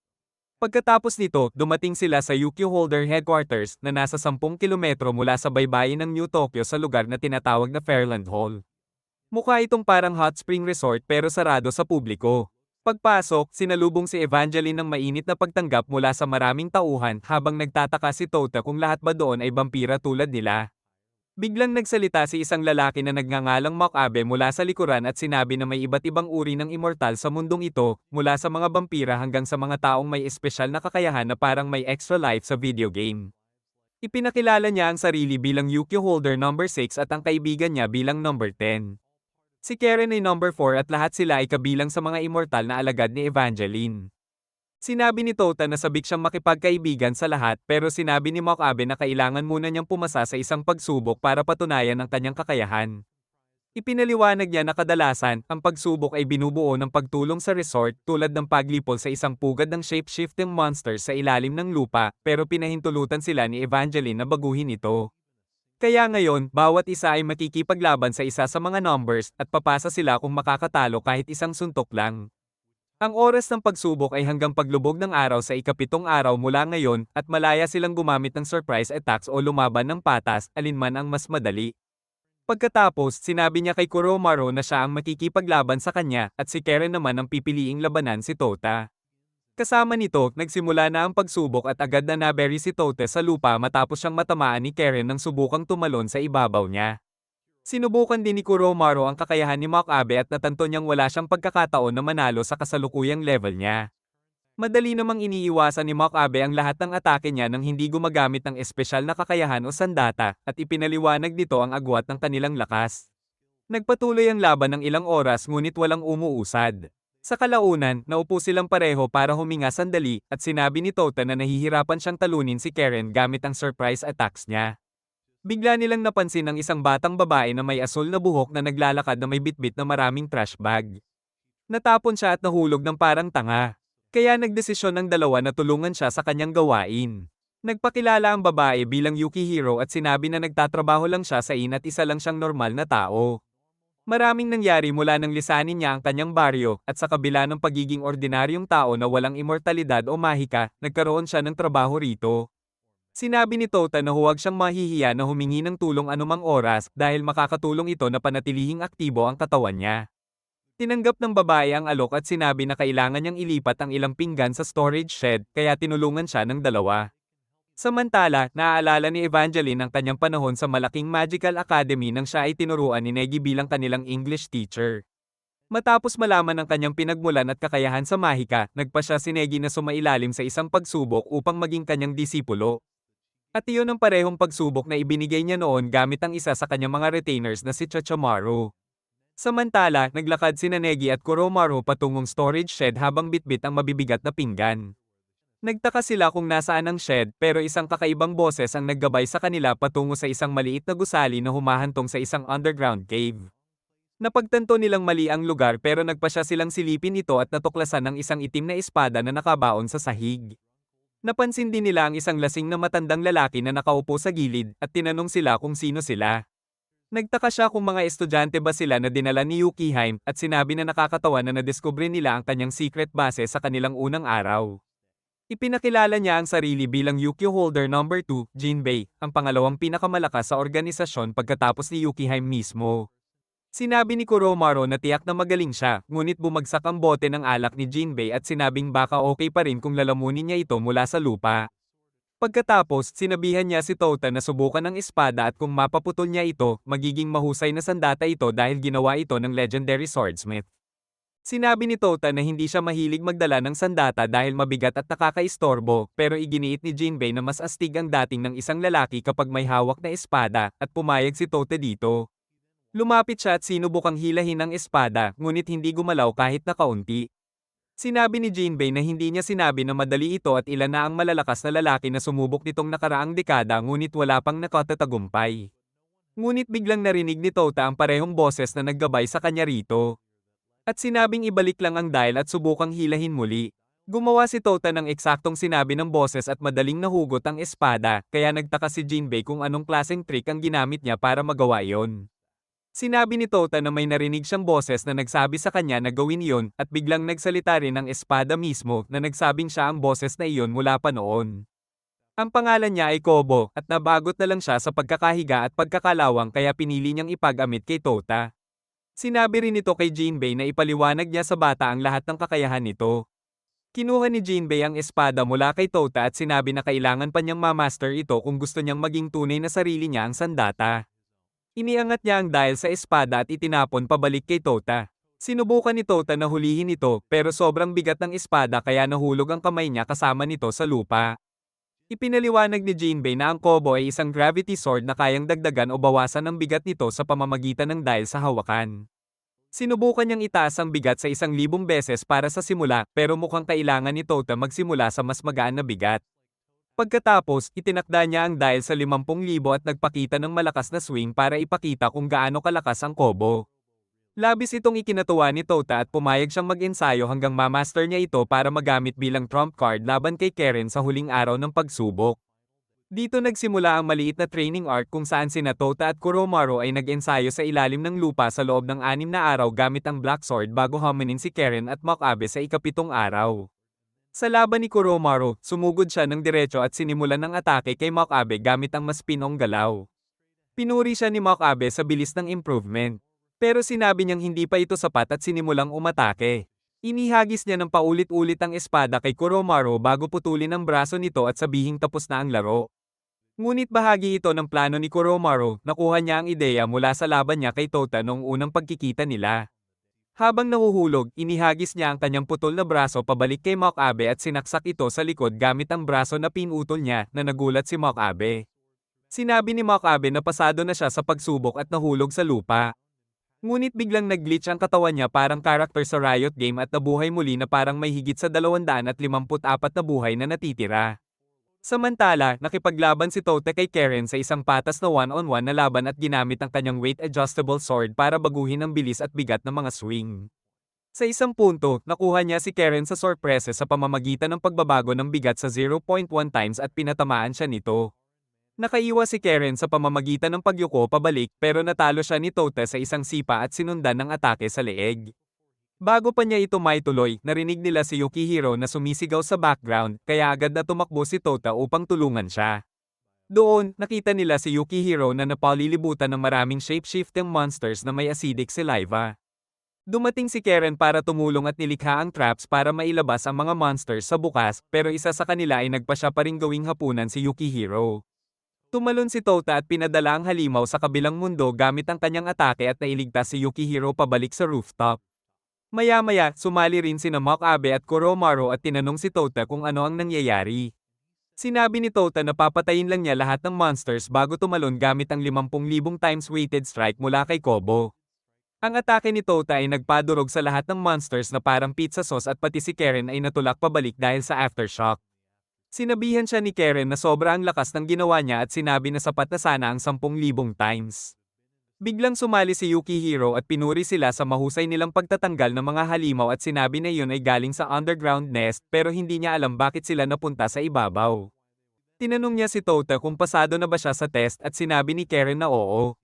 Pagkatapos nito, dumating sila sa UQ Holder Headquarters na nasa 10 kilometro mula sa baybayin ng New Tokyo sa lugar na tinatawag na Fairland Hall. Mukha itong parang hot spring resort pero sarado sa publiko. Pagpasok, sinalubong si Evangeline ng mainit na pagtanggap mula sa maraming tauhan habang nagtataka si Tota kung lahat ba doon ay vampira tulad nila. Biglang nagsalita si isang lalaki na nagngangalang Makabe mula sa likuran at sinabi na may iba't ibang uri ng immortal sa mundong ito, mula sa mga vampira hanggang sa mga taong may espesyal na kakayahan na parang may extra life sa video game. Ipinakilala niya ang sarili bilang UQ Holder number 6 at ang kaibigan niya bilang number 10. Si Karen ay number 4 at lahat sila ay kabilang sa mga immortal na alagad ni Evangeline. Sinabi ni Tota na sabik siyang makipagkaibigan sa lahat pero sinabi ni Makabe na kailangan muna niyang pumasa sa isang pagsubok para patunayan ang kanyang kakayahan. Ipinaliwanag niya na kadalasan, ang pagsubok ay binubuo ng pagtulong sa resort tulad ng paglipol sa isang pugad ng shape-shifting monsters sa ilalim ng lupa pero pinahintulutan sila ni Evangeline na baguhin ito. Kaya ngayon, bawat isa ay makikipaglaban sa isa sa mga numbers at papasa sila kung makakatalo kahit isang suntok lang. Ang oras ng pagsubok ay hanggang paglubog ng araw sa ika-7 araw mula ngayon at malaya silang gumamit ng surprise attacks o lumaban ng patas, alinman ang mas madali. Pagkatapos, sinabi niya kay Kuromaru na siya ang makikipaglaban sa kanya at si Karen naman ang pipiliing labanan si Tota. Kasama nito, nagsimula na ang pagsubok at agad na nabury si Tota sa lupa matapos siyang matamaan ni Karen nang subukang tumalon sa ibabaw niya. Sinubukan din ni Kuromaru ang kakayahan ni Makabe at natanto niyang wala siyang pagkakataon na manalo sa kasalukuyang level niya. Madali namang iniiwasan ni Makabe ang lahat ng atake niya nang hindi gumagamit ng espesyal na kakayahan o sandata, at ipinaliwanag nito ang agwat ng kanilang lakas. Nagpatuloy ang laban ng ilang oras ngunit walang umuusad. Sa kalaunan, naupo silang pareho para huminga sandali, at sinabi ni Tota na nahihirapan siyang talunin si Karen gamit ang surprise attacks niya. Bigla nilang napansin ang isang batang babae na may asul na buhok na naglalakad na may bitbit na maraming trash bag. Natapon siya at nahulog ng parang tanga. Kaya nagdesisyon ng dalawa na tulungan siya sa kanyang gawain. Nagpakilala ang babae bilang Yukihiro at sinabi na nagtatrabaho lang siya sa inn at isa lang siyang normal na tao. Maraming nangyari mula nang lisanin niya ang kanyang baryo, at sa kabila ng pagiging ordinaryong tao na walang immortalidad o mahika, nagkaroon siya ng trabaho rito. Sinabi ni Tota na huwag siyang mahihiya na humingi ng tulong anumang oras dahil makakatulong ito na panatilihing aktibo ang katawan niya. Tinanggap ng babae ang alok at sinabi na kailangan niyang ilipat ang ilang pinggan sa storage shed kaya tinulungan siya ng dalawa. Samantala, naaalala ni Evangeline ang kanyang panahon sa malaking magical academy nang siya ay tinuruan ni Negi bilang kanilang English teacher. Matapos malaman ang kanyang pinagmulan at kakayahan sa mahika, nagpa siya si Negi na sumailalim sa isang pagsubok upang maging kanyang disipulo. At iyon ang parehong pagsubok na ibinigay niya noon gamit ang isa sa kanyang mga retainers na si Chachamaru. Samantala, naglakad sina Negi at Kuromaru patungong storage shed habang bitbit ang mabibigat na pinggan. Nagtaka sila kung nasaan ang shed pero isang kakaibang boses ang naggabay sa kanila patungo sa isang maliit na gusali na humahantong sa isang underground cave. Napagtanto nilang mali ang lugar pero nagpasya silang silipin ito at natuklasan ng isang itim na espada na nakabaon sa sahig. Napansin din nila ang isang lasing na matandang lalaki na nakaupo sa gilid at tinanong sila kung sino sila. Nagtaka siya kung mga estudyante ba sila na dinala ni Yukiheim at sinabi na nakakatawa na nadiskubre nila ang kanyang secret base sa kanilang unang araw. Ipinakilala niya ang sarili bilang Yukio Holder No. 2, Jinbei, ang pangalawang pinakamalakas sa organisasyon pagkatapos ni Yukiheim mismo. Sinabi ni Kuromaru na tiyak na magaling siya, ngunit bumagsak ang bote ng alak ni Jinbei at sinabing baka okay pa rin kung lalamunin niya ito mula sa lupa. Pagkatapos, sinabihan niya si Tota na subukan ng espada at kung mapaputol niya ito, magiging mahusay na sandata ito dahil ginawa ito ng legendary swordsmith. Sinabi ni Tota na hindi siya mahilig magdala ng sandata dahil mabigat at nakakaistorbo, pero iginiit ni Jinbei na mas astig ang dating ng isang lalaki kapag may hawak na espada, at pumayag si Tota dito. Lumapit siya at sinubukang hilahin ang espada, ngunit hindi gumalaw kahit na kaunti. Sinabi ni Jinbei na hindi niya sinabi na madali ito at ilan na ang malalakas na lalaki na sumubok nitong nakaraang dekada ngunit wala pang nakatatagumpay. Ngunit biglang narinig ni Tota ang parehong boses na naggabay sa kanya rito. At sinabing ibalik lang ang dial at subukang hilahin muli. Gumawa si Tota ng eksaktong sinabi ng boses at madaling nahugot ang espada, kaya nagtaka si Jinbei kung anong klaseng trick ang ginamit niya para magawa iyon. Sinabi ni Tota na may narinig siyang boses na nagsabi sa kanya na gawin iyon at biglang nagsalita rin ang espada mismo na nagsabing siya ang boses na iyon mula pa noon. Ang pangalan niya ay Kobo at nabagot na lang siya sa pagkakahiga at pagkakalawang kaya pinili niyang ipag-amit kay Tota. Sinabi rin nito kay Jinbei na ipaliwanag niya sa bata ang lahat ng kakayahan nito. Kinuha ni Jinbei ang espada mula kay Tota at sinabi na kailangan pa niyang mamaster ito kung gusto niyang maging tunay na sarili niya ang sandata. Iniangat niya ang dial sa espada at itinapon pabalik kay Tota. Sinubukan ni Tota na hulihin ito pero sobrang bigat ng espada kaya nahulog ang kamay niya kasama nito sa lupa. Ipinaliwanag ni Jinbei na ang Kobo ay isang gravity sword na kayang dagdagan o bawasan ang bigat nito sa pamamagitan ng dial sa hawakan. Sinubukan niyang itaas ang bigat sa 1,000 beses para sa simula pero mukhang kailangan ni Tota magsimula sa mas magaan na bigat. Pagkatapos, itinakda niya ang dial sa 50,000 at nagpakita ng malakas na swing para ipakita kung gaano kalakas ang Kobo. Labis itong ikinatuwa ni Tota at pumayag siyang mag-ensayo hanggang mamaster niya ito para magamit bilang trump card laban kay Karen sa huling araw ng pagsubok. Dito nagsimula ang maliit na training arc kung saan sina Tota at Kuromaru ay nag-ensayo sa ilalim ng lupa sa loob ng 6 na araw gamit ang Black Sword bago haminin si Karen at Makabe sa ika-7 araw. Sa laban ni Kuromaru, sumugod siya ng diretso at sinimulan ng atake kay Makabe gamit ang mas pinong galaw. Pinuri siya ni Makabe sa bilis ng improvement. Pero sinabi niyang hindi pa ito sapat at sinimulang umatake. Inihagis niya ng paulit-ulit ang espada kay Kuromaru bago putulin ang braso nito at sabihing tapos na ang laro. Ngunit bahagi ito ng plano ni Kuromaru, nakuha niya ang ideya mula sa laban niya kay Tota noong unang pagkikita nila. Habang nahuhulog, inihagis niya ang kanyang putol na braso pabalik kay Makabe at sinaksak ito sa likod gamit ang braso na pinutol niya na nagulat si Makabe. Sinabi ni Makabe na pasado na siya sa pagsubok at nahulog sa lupa. Ngunit biglang nag-glitch ang katawan niya parang karakter sa Riot game at nabuhay muli na parang may higit sa 254 na buhay na natitira. Samantala, nakipaglaban si Tota kay Karen sa isang patas na one-on-one na laban at ginamit ang kanyang weight-adjustable sword para baguhin ang bilis at bigat ng mga swing. Sa isang punto, nakuha niya si Karen sa sorpresa sa pamamagitan ng pagbabago ng bigat sa 0.1 times at pinatamaan siya nito. Nakaiwas si Karen sa pamamagitan ng pagyuko pabalik pero natalo siya ni Tota sa isang sipa at sinundan ng atake sa leeg. Bago pa niya ito maituloy, narinig nila si Yukihiro na sumisigaw sa background, kaya agad na tumakbo si Tota upang tulungan siya. Doon, nakita nila si Yukihiro na napalilibutan ng maraming shape-shifting monsters na may acidic saliva. Dumating si Karen para tumulong at nilikha ang traps para mailabas ang mga monsters sa bukas, pero isa sa kanila ay nagpasya pa ring gawing hapunan si Yukihiro. Tumalon si Tota at pinadala ang halimaw sa kabilang mundo gamit ang kanyang atake at nailigtas si Yukihiro pabalik sa rooftop. Maya-maya, sumali rin sina Makabe at Kuromaru at tinanong si Tota kung ano ang nangyayari. Sinabi ni Tota na papatayin lang niya lahat ng monsters bago tumalon gamit ang 50,000 times weighted strike mula kay Kobo. Ang atake ni Tota ay nagpadurog sa lahat ng monsters na parang pizza sauce at pati si Karen ay natulak pabalik dahil sa aftershock. Sinabihan siya ni Karen na sobra ang lakas ng ginawa niya at sinabi na sapat na sana ang 10,000 times. Biglang sumali si Yukihiro at pinuri sila sa mahusay nilang pagtatanggal ng mga halimaw at sinabi na iyon ay galing sa underground nest pero hindi niya alam bakit sila napunta sa ibabaw. Tinanong niya si Tota kung pasado na ba siya sa test at sinabi ni Karen na oo.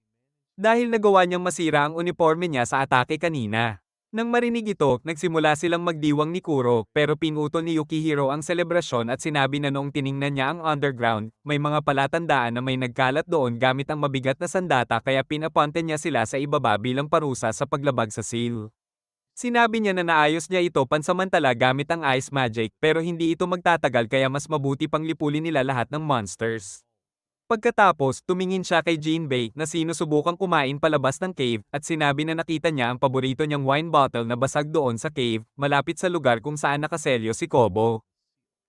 Dahil nagawa niyang masira ang uniforme niya sa atake kanina. Nang marinig ito, nagsimula silang magdiwang ni Kuro, pero pinutol ni Yukihiro ang selebrasyon at sinabi na noong tiningnan niya ang underground, may mga palatandaan na may nagkalat doon gamit ang mabigat na sandata kaya pinapunte niya sila sa ibaba bilang parusa sa paglabag sa seal. Sinabi niya na naayos niya ito pansamantala gamit ang ice magic pero hindi ito magtatagal kaya mas mabuti pang lipulin nila lahat ng monsters. Pagkatapos, tumingin siya kay Jinbei na sinusubukang kumain palabas ng cave at sinabi na nakita niya ang paborito niyang wine bottle na basag doon sa cave, malapit sa lugar kung saan nakaselyo si Kobo.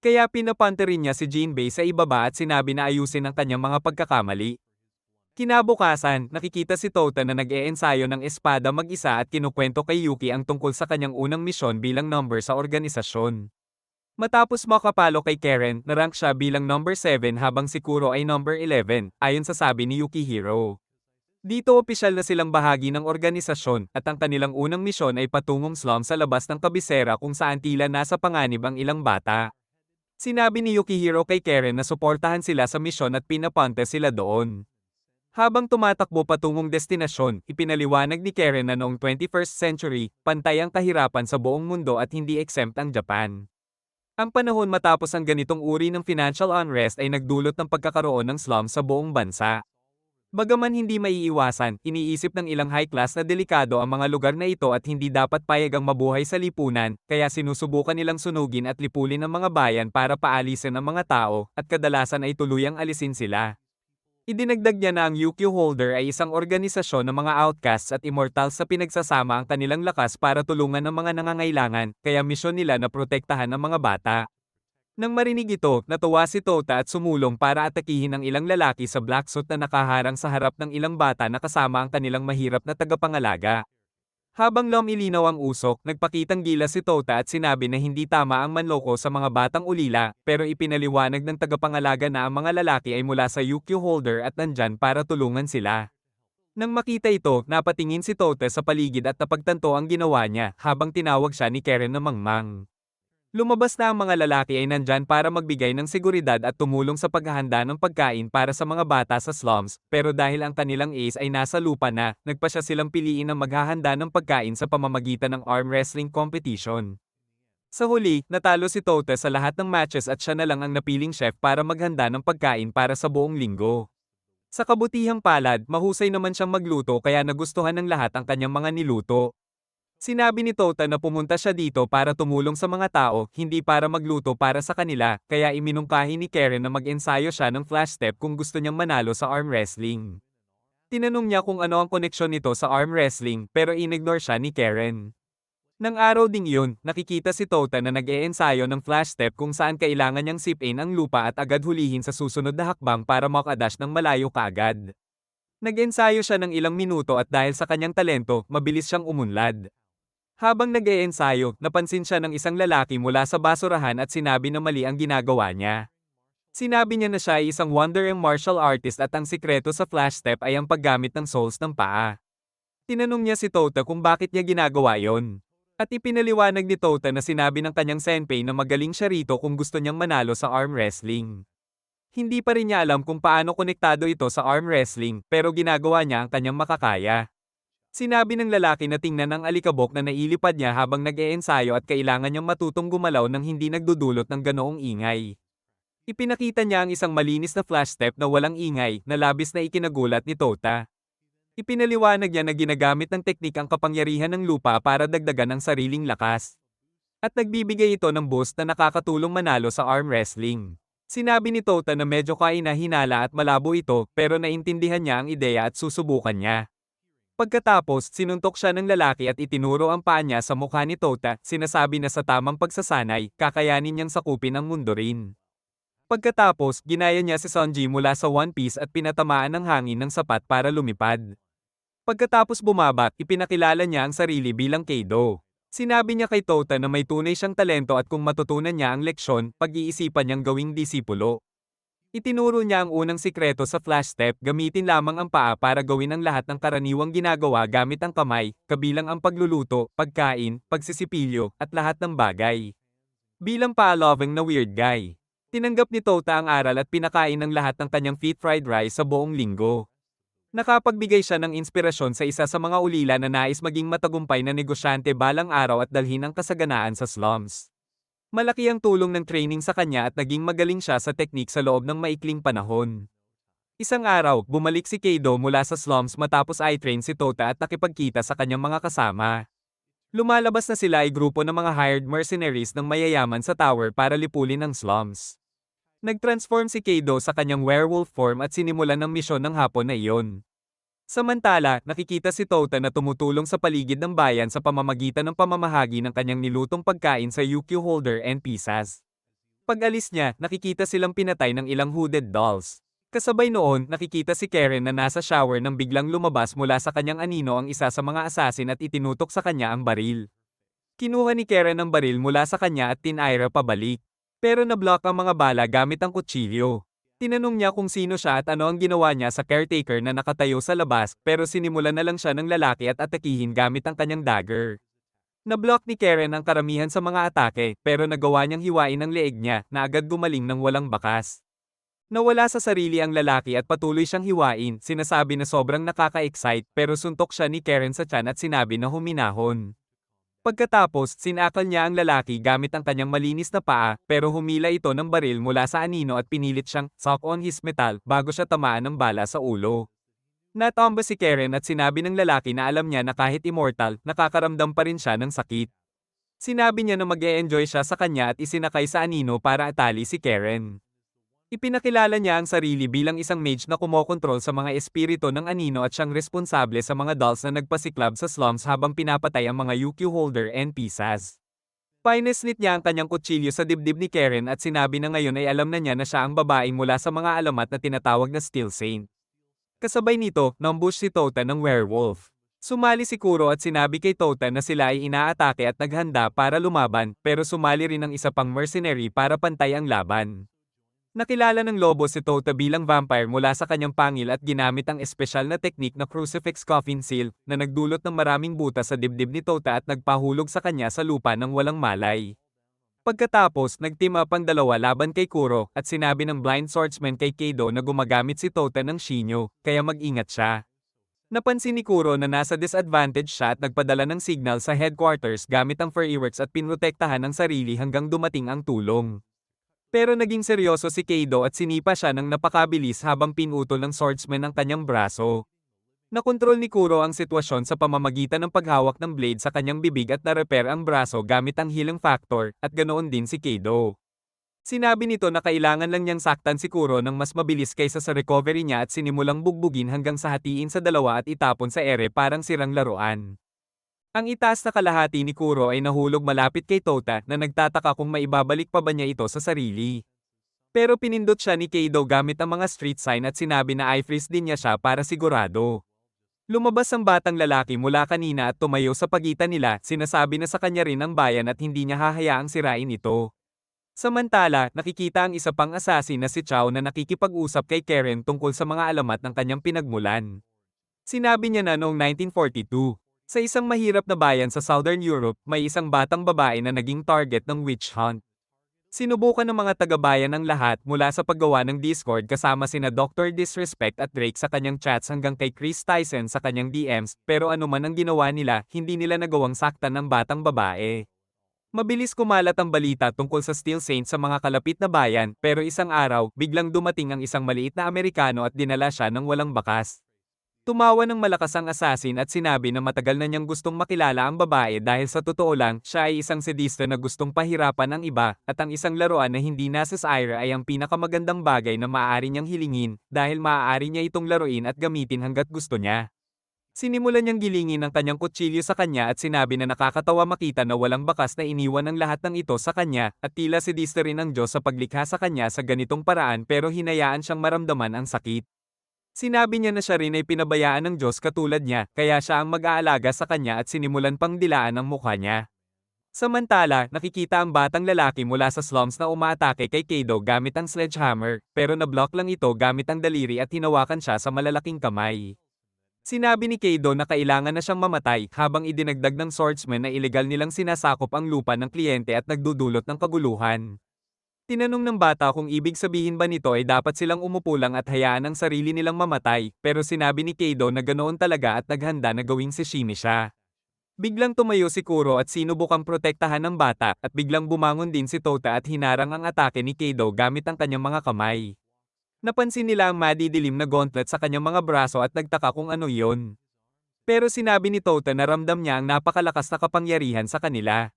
Kaya pinapante rin niya si Jinbei sa ibaba at sinabi na ayusin ang kanyang mga pagkakamali. Kinabukasan, nakikita si Tota na nag-eeensayo ng espada mag-isa at kinukwento kay Yuki ang tungkol sa kanyang unang misyon bilang number sa organisasyon. Matapos makapalo kay Karen, narank siya bilang number 7 habang si Kuro ay number 11, ayon sa sabi ni Yukihiro. Dito opisyal na silang bahagi ng organisasyon at ang kanilang unang misyon ay patungong slum sa labas ng kabisera kung saan tila nasa panganib ang ilang bata. Sinabi ni Yukihiro kay Karen na suportahan sila sa misyon at pinapunte sila doon. Habang tumatakbo patungong destinasyon, ipinaliwanag ni Karen na noong 21st century, pantay ang kahirapan sa buong mundo at hindi exempt ang Japan. Ang panahon matapos ang ganitong uri ng financial unrest ay nagdulot ng pagkakaroon ng slum sa buong bansa. Bagaman hindi maiiwasan, iniisip ng ilang high-class na delikado ang mga lugar na ito at hindi dapat payagang mabuhay sa lipunan, kaya sinusubukan nilang sunugin at lipulin ang mga bayan para paalisin ang mga tao, at kadalasan ay tuluyang alisin sila. Idinagdag niya na ang UQ Holder ay isang organisasyon ng mga outcasts at immortals sa pinagsasama ang kanilang lakas para tulungan ang mga nangangailangan, kaya misyon nila na protektahan ang mga bata. Nang marinig ito, natuwa si Tota at sumulong para atakihin ang ilang lalaki sa black suit na nakaharang sa harap ng ilang bata na kasama ang kanilang mahirap na tagapangalaga. Habang lumilinaw ang usok, nagpakitang gilas si Tota at sinabi na hindi tama ang manloko sa mga batang ulila, pero ipinaliwanag ng tagapangalaga na ang mga lalaki ay mula sa UQ Holder at nandyan para tulungan sila. Nang makita ito, napatingin si Tota sa paligid at napagtanto ang ginawa niya, habang tinawag siya ni Karen na mangmang. Lumabas na ang mga lalaki ay nandyan para magbigay ng seguridad at tumulong sa paghahanda ng pagkain para sa mga bata sa slums, pero dahil ang kanilang ace ay nasa lupa na, nagpasya silang piliin ang maghahanda ng pagkain sa pamamagitan ng arm wrestling competition. Sa huli, natalo si Tota sa lahat ng matches at siya na lang ang napiling chef para maghanda ng pagkain para sa buong linggo. Sa kabutihang palad, mahusay naman siyang magluto kaya nagustuhan ng lahat ang kanyang mga niluto. Sinabi ni Tota na pumunta siya dito para tumulong sa mga tao, hindi para magluto para sa kanila, kaya iminungkahi ni Karen na mag-ensayo siya ng flash step kung gusto niyang manalo sa arm wrestling. Tinanong niya kung ano ang koneksyon nito sa arm wrestling, pero inignore siya ni Karen. Nang araw ding yun, nakikita si Tota na nag-eeensayo ng flash step kung saan kailangan niyang sipin ang lupa at agad hulihin sa susunod na hakbang para makadash ng malayo kaagad. Nag-ensayo siya ng ilang minuto at dahil sa kanyang talento, mabilis siyang umunlad. Habang nag-eeensayo, napansin siya ng isang lalaki mula sa basurahan at sinabi na mali ang ginagawa niya. Sinabi niya na siya ay isang wonder and martial artist at ang sikreto sa flash step ay ang paggamit ng soles ng paa. Tinanong niya si Tota kung bakit niya ginagawa yon. At ipinaliwanag ni Tota na sinabi ng kanyang senpai na magaling siya rito kung gusto niyang manalo sa arm wrestling. Hindi pa rin niya alam kung paano konektado ito sa arm wrestling, pero ginagawa niya ang kanyang makakaya. Sinabi ng lalaki na tingnan ang alikabok na nailipad niya habang nag-eeensayo at kailangan niyang matutong gumalaw nang hindi nagdudulot ng ganoong ingay. Ipinakita niya ang isang malinis na flash step na walang ingay, na labis na ikinagulat ni Tota. Ipinaliwanag niya na ginagamit ng teknik ang kapangyarihan ng lupa para dagdagan ang sariling lakas. At nagbibigay ito ng boost na nakakatulong manalo sa arm wrestling. Sinabi ni Tota na medyo kainahinala at malabo ito, pero naintindihan niya ang ideya at susubukan niya. Pagkatapos, sinuntok siya ng lalaki at itinuro ang paa niya sa mukha ni Tota, sinasabi na sa tamang pagsasanay, kakayanin niyang sakupin ang mundo rin. Pagkatapos, ginaya niya si Sonji mula sa One Piece at pinatamaan ng hangin ng sapat para lumipad. Pagkatapos bumaba, ipinakilala niya ang sarili bilang Kaido. Sinabi niya kay Tota na may tunay siyang talento at kung matutunan niya ang leksyon, pag-iisipan niyang gawing disipulo. Itinuro niya ang unang sikreto sa flash step, gamitin lamang ang paa para gawin ang lahat ng karaniwang ginagawa gamit ang kamay, kabilang ang pagluluto, pagkain, pagsisipilyo, at lahat ng bagay. Bilang pa-loving na weird guy. Tinanggap ni Tota ang aral at pinakain ng lahat ng kanyang feet fried rice sa buong linggo. Nakapagbigay siya ng inspirasyon sa isa sa mga ulila na nais maging matagumpay na negosyante balang araw at dalhin ang kasaganaan sa slums. Malaki ang tulong ng training sa kanya at naging magaling siya sa teknik sa loob ng maikling panahon. Isang araw, bumalik si Kaido mula sa slums matapos i-train si Tota at nakipagkita sa kanyang mga kasama. Lumalabas na sila ay grupo ng mga hired mercenaries ng mayayaman sa tower para lipulin ang slums. Nag-transform si Kaido sa kanyang werewolf form at sinimulan ng misyon ng hapon na iyon. Samantala, nakikita si Tota na tumutulong sa paligid ng bayan sa pamamagitan ng pamamahagi ng kanyang nilutong pagkain sa UQ holder and pizzas. Pag-alis niya, nakikita silang pinatay ng ilang hooded dolls. Kasabay noon, nakikita si Karen na nasa shower nang biglang lumabas mula sa kanyang anino ang isa sa mga assassin at itinutok sa kanya ang baril. Kinuha ni Karen ang baril mula sa kanya at tinaira pabalik. Pero nablock ang mga bala gamit ang kutsilyo. Tinanong niya kung sino siya at ano ang ginawa niya sa caretaker na nakatayo sa labas, pero sinimulan na lang siya ng lalaki at atakihin gamit ang kanyang dagger. Nablock ni Karen ang karamihan sa mga atake, pero nagawa niyang hiwain ang leeg niya na agad gumaling ng walang bakas. Nawala sa sarili ang lalaki at patuloy siyang hiwain, sinasabi na sobrang nakaka-excite pero suntok siya ni Karen sa tiyan at sinabi na huminahon. Pagkatapos, sinakal niya ang lalaki gamit ang kanyang malinis na paa, pero humila ito ng baril mula sa anino at pinilit siyang suck on his metal bago siya tamaan ng bala sa ulo. Natomba si Karen at sinabi ng lalaki na alam niya na kahit immortal, nakakaramdam pa rin siya ng sakit. Sinabi niya na mag-e-enjoy siya sa kanya at isinakay sa anino para atali si Karen. Ipinakilala niya ang sarili bilang isang mage na kumokontrol sa mga espiritu ng anino at siyang responsable sa mga dolls na nagpasiklab sa slums habang pinapatay ang mga UQ holder and pizzas. Pineslit niya ang kanyang kutsilyo sa dibdib ni Karen at sinabi na ngayon ay alam na niya na siya ang babaeng mula sa mga alamat na tinatawag na Steel Saint. Kasabay nito, nambush si Tota ng werewolf. Sumali si Kuro at sinabi kay Tota na sila ay inaatake at naghanda para lumaban, pero sumali rin ang isa pang mercenary para pantay ang laban. Nakilala ng lobo si Tota bilang vampire mula sa kanyang pangil at ginamit ang espesyal na teknik na crucifix coffin seal na nagdulot ng maraming butas sa dibdib ni Tota at nagpahulog sa kanya sa lupa ng walang malay. Pagkatapos, nag-team up ang dalawa laban kay Kuro at sinabi ng blind swordsman kay Kaido na gumagamit si Tota ng Shinyo, kaya mag-ingat siya. Napansin ni Kuro na nasa disadvantage siya at nagpadala ng signal sa headquarters gamit ang fireworks at pinrotektahan ang sarili hanggang dumating ang tulong. Pero naging seryoso si Kaido at sinipa siya ng napakabilis habang pinutol ng swordsman ang kanyang braso. Nakontrol ni Kuro ang sitwasyon sa pamamagitan ng paghawak ng blade sa kanyang bibig at na-repair ang braso gamit ang healing factor, at ganoon din si Kaido. Sinabi nito na kailangan lang niyang saktan si Kuro ng mas mabilis kaysa sa recovery niya at sinimulang bugbugin hanggang sa hatiin sa dalawa at itapon sa ere parang sirang laruan. Ang itaas na kalahati ni Kuro ay nahulog malapit kay Tota na nagtataka kung maibabalik pa ba niya ito sa sarili. Pero pinindot siya ni Kaido gamit ang mga street sign at sinabi na i-freeze din niya siya para sigurado. Lumabas ang batang lalaki mula kanina at tumayo sa pagitan nila, sinasabi na sa kanya rin ang bayan at hindi niya hahayaang sirain ito. Samantala, nakikita ang isa pang assassin na si Chao na nakikipag-usap kay Karen tungkol sa mga alamat ng kanyang pinagmulan. Sinabi niya na noong 1942. Sa isang mahirap na bayan sa Southern Europe, may isang batang babae na naging target ng witch hunt. Sinubukan ng mga taga-bayan ang lahat mula sa paggawa ng Discord kasama sina Dr. Disrespect at Drake sa kanyang chats hanggang kay Chris Tyson sa kanyang DMs, pero anuman ang ginawa nila, hindi nila nagawang saktan ng batang babae. Mabilis kumalat ang balita tungkol sa Steel Saint sa mga kalapit na bayan, pero isang araw, biglang dumating ang isang maliit na Amerikano at dinala siya ng walang bakas. Tumawa ng malakas ang assassin at sinabi na matagal na niyang gustong makilala ang babae dahil sa totoo lang, siya ay isang sadista na gustong pahirapan ang iba, at ang isang laruan na hindi nasa Ira ay ang pinakamagandang bagay na maaari niyang hilingin, dahil maaari niya itong laruin at gamitin hanggat gusto niya. Sinimulan niyang gilingin ang kanyang kutsilyo sa kanya at sinabi na nakakatawa makita na walang bakas na iniwan ang lahat ng ito sa kanya, at tila sidiste rin ng Diyos sa paglikha sa kanya sa ganitong paraan pero hinayaan siyang maramdaman ang sakit. Sinabi niya na siya rin ay pinabayaan ng Diyos katulad niya, kaya siya ang mag-aalaga sa kanya at sinimulan pang dilaan ang mukha niya. Samantala, nakikita ang batang lalaki mula sa slums na umaatake kay Kaido gamit ang sledgehammer, pero nablock lang ito gamit ang daliri at hinawakan siya sa malalaking kamay. Sinabi ni Kaido na kailangan na siyang mamatay habang idinagdag ng swordsman na ilegal nilang sinasakop ang lupa ng kliyente at nagdudulot ng kaguluhan. Tinanong ng bata kung ibig sabihin ba nito ay dapat silang umupo lang at hayaan ang sarili nilang mamatay, pero sinabi ni Kaido na ganoon talaga at naghanda na gawing sashimi siya. Biglang tumayo si Kuro at sinubukang protektahan ng bata at biglang bumangon din si Tota at hinarang ang atake ni Kaido gamit ang kanyang mga kamay. Napansin nila ang madidilim na gauntlet sa kanyang mga braso at nagtaka kung ano iyon. Pero sinabi ni Tota na ramdam niya ang napakalakas na kapangyarihan sa kanila.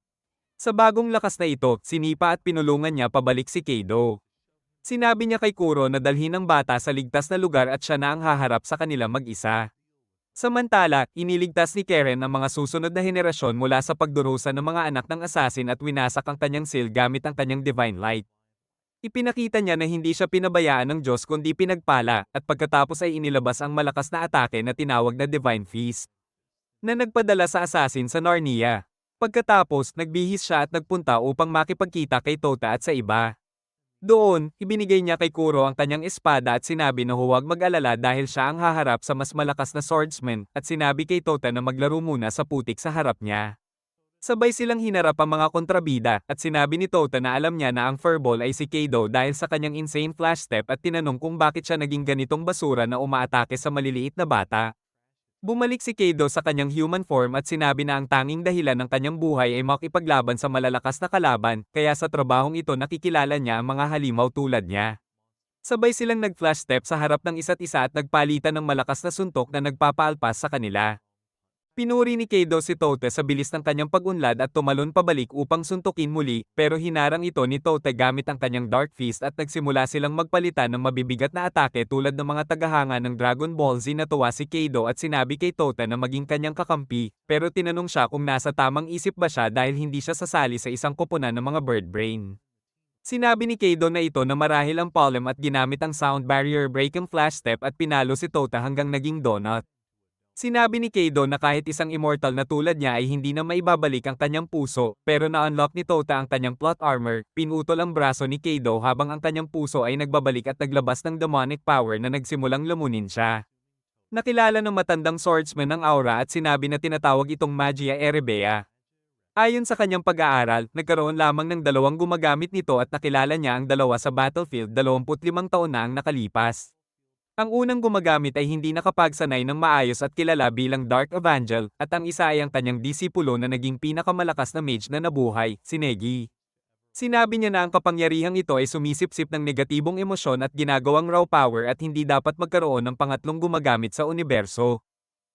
Sa bagong lakas na ito, sinipa at pinulungan niya pabalik si Kaido. Sinabi niya kay Kuro na dalhin ang bata sa ligtas na lugar at siya na ang haharap sa kanila mag-isa. Samantala, iniligtas ni Karen ang mga susunod na henerasyon mula sa pagdurusa ng mga anak ng assassin at winasak ang kanyang seal gamit ang kanyang divine light. Ipinakita niya na hindi siya pinabayaan ng Diyos kundi pinagpala, at pagkatapos ay inilabas ang malakas na atake na tinawag na Divine Fist, na nagpadala sa assassin sa Narnia. Pagkatapos, nagbihis siya at nagpunta upang makipagkita kay Tota at sa iba. Doon, ibinigay niya kay Kuro ang kanyang espada at sinabi na huwag mag-alala dahil siya ang haharap sa mas malakas na swordsman, at sinabi kay Tota na maglaro muna sa putik sa harap niya. Sabay silang hinarap ang mga kontrabida, at sinabi ni Tota na alam niya na ang furball ay si Kaido dahil sa kanyang insane flash step at tinanong kung bakit siya naging ganitong basura na umaatake sa maliliit na bata. Bumalik si Kaido sa kanyang human form at sinabi na ang tanging dahilan ng kanyang buhay ay makipaglaban sa malalakas na kalaban, kaya sa trabahong ito nakikilala niya ang mga halimaw tulad niya. Sabay silang nag-flash step sa harap ng isa't isa at nagpalitan ng malakas na suntok na nagpapaalpas sa kanila. Pinuri ni Kaido si Tota sa bilis ng kanyang pag-unlad at tumalon pabalik upang suntukin muli, pero hinarang ito ni Tota gamit ang kanyang Dark Fist at nagsimula silang magpalitan ng mabibigat na atake tulad ng mga tagahanga ng Dragon Ball Z. Natuwa si Kaido at sinabi kay Tota na maging kanyang kakampi, pero tinanong siya kung nasa tamang isip ba siya dahil hindi siya sasali sa isang koponan ng mga bird brain. Sinabi ni Kaido na ito na marahil ang palm at ginamit ang sound barrier break ang flash step at pinalo si Tota hanggang naging donut. Sinabi ni Kaido na kahit isang immortal na tulad niya ay hindi na maibabalik ang kanyang puso, pero na-unlock ni Tota ang kanyang plot armor, pinutol ang braso ni Kaido habang ang kanyang puso ay nagbabalik at naglabas ng demonic power na nagsimulang lamunin siya. Nakilala ng matandang swordsman ang aura at sinabi na tinatawag itong Magia Erebea. Ayon sa kanyang pag-aaral, nagkaroon lamang ng dalawang gumagamit nito at nakilala niya ang dalawa sa battlefield 25 taon na ang nakalipas. Ang unang gumagamit ay hindi nakapagsanay ng maayos at kilala bilang Dark Evangel, at ang isa ay ang kanyang disipulo na naging pinakamalakas na mage na nabuhay, si Neji. Sinabi niya na ang kapangyarihang ito ay sumisipsip ng negatibong emosyon at ginagawang raw power at hindi dapat magkaroon ng pangatlong gumagamit sa universo.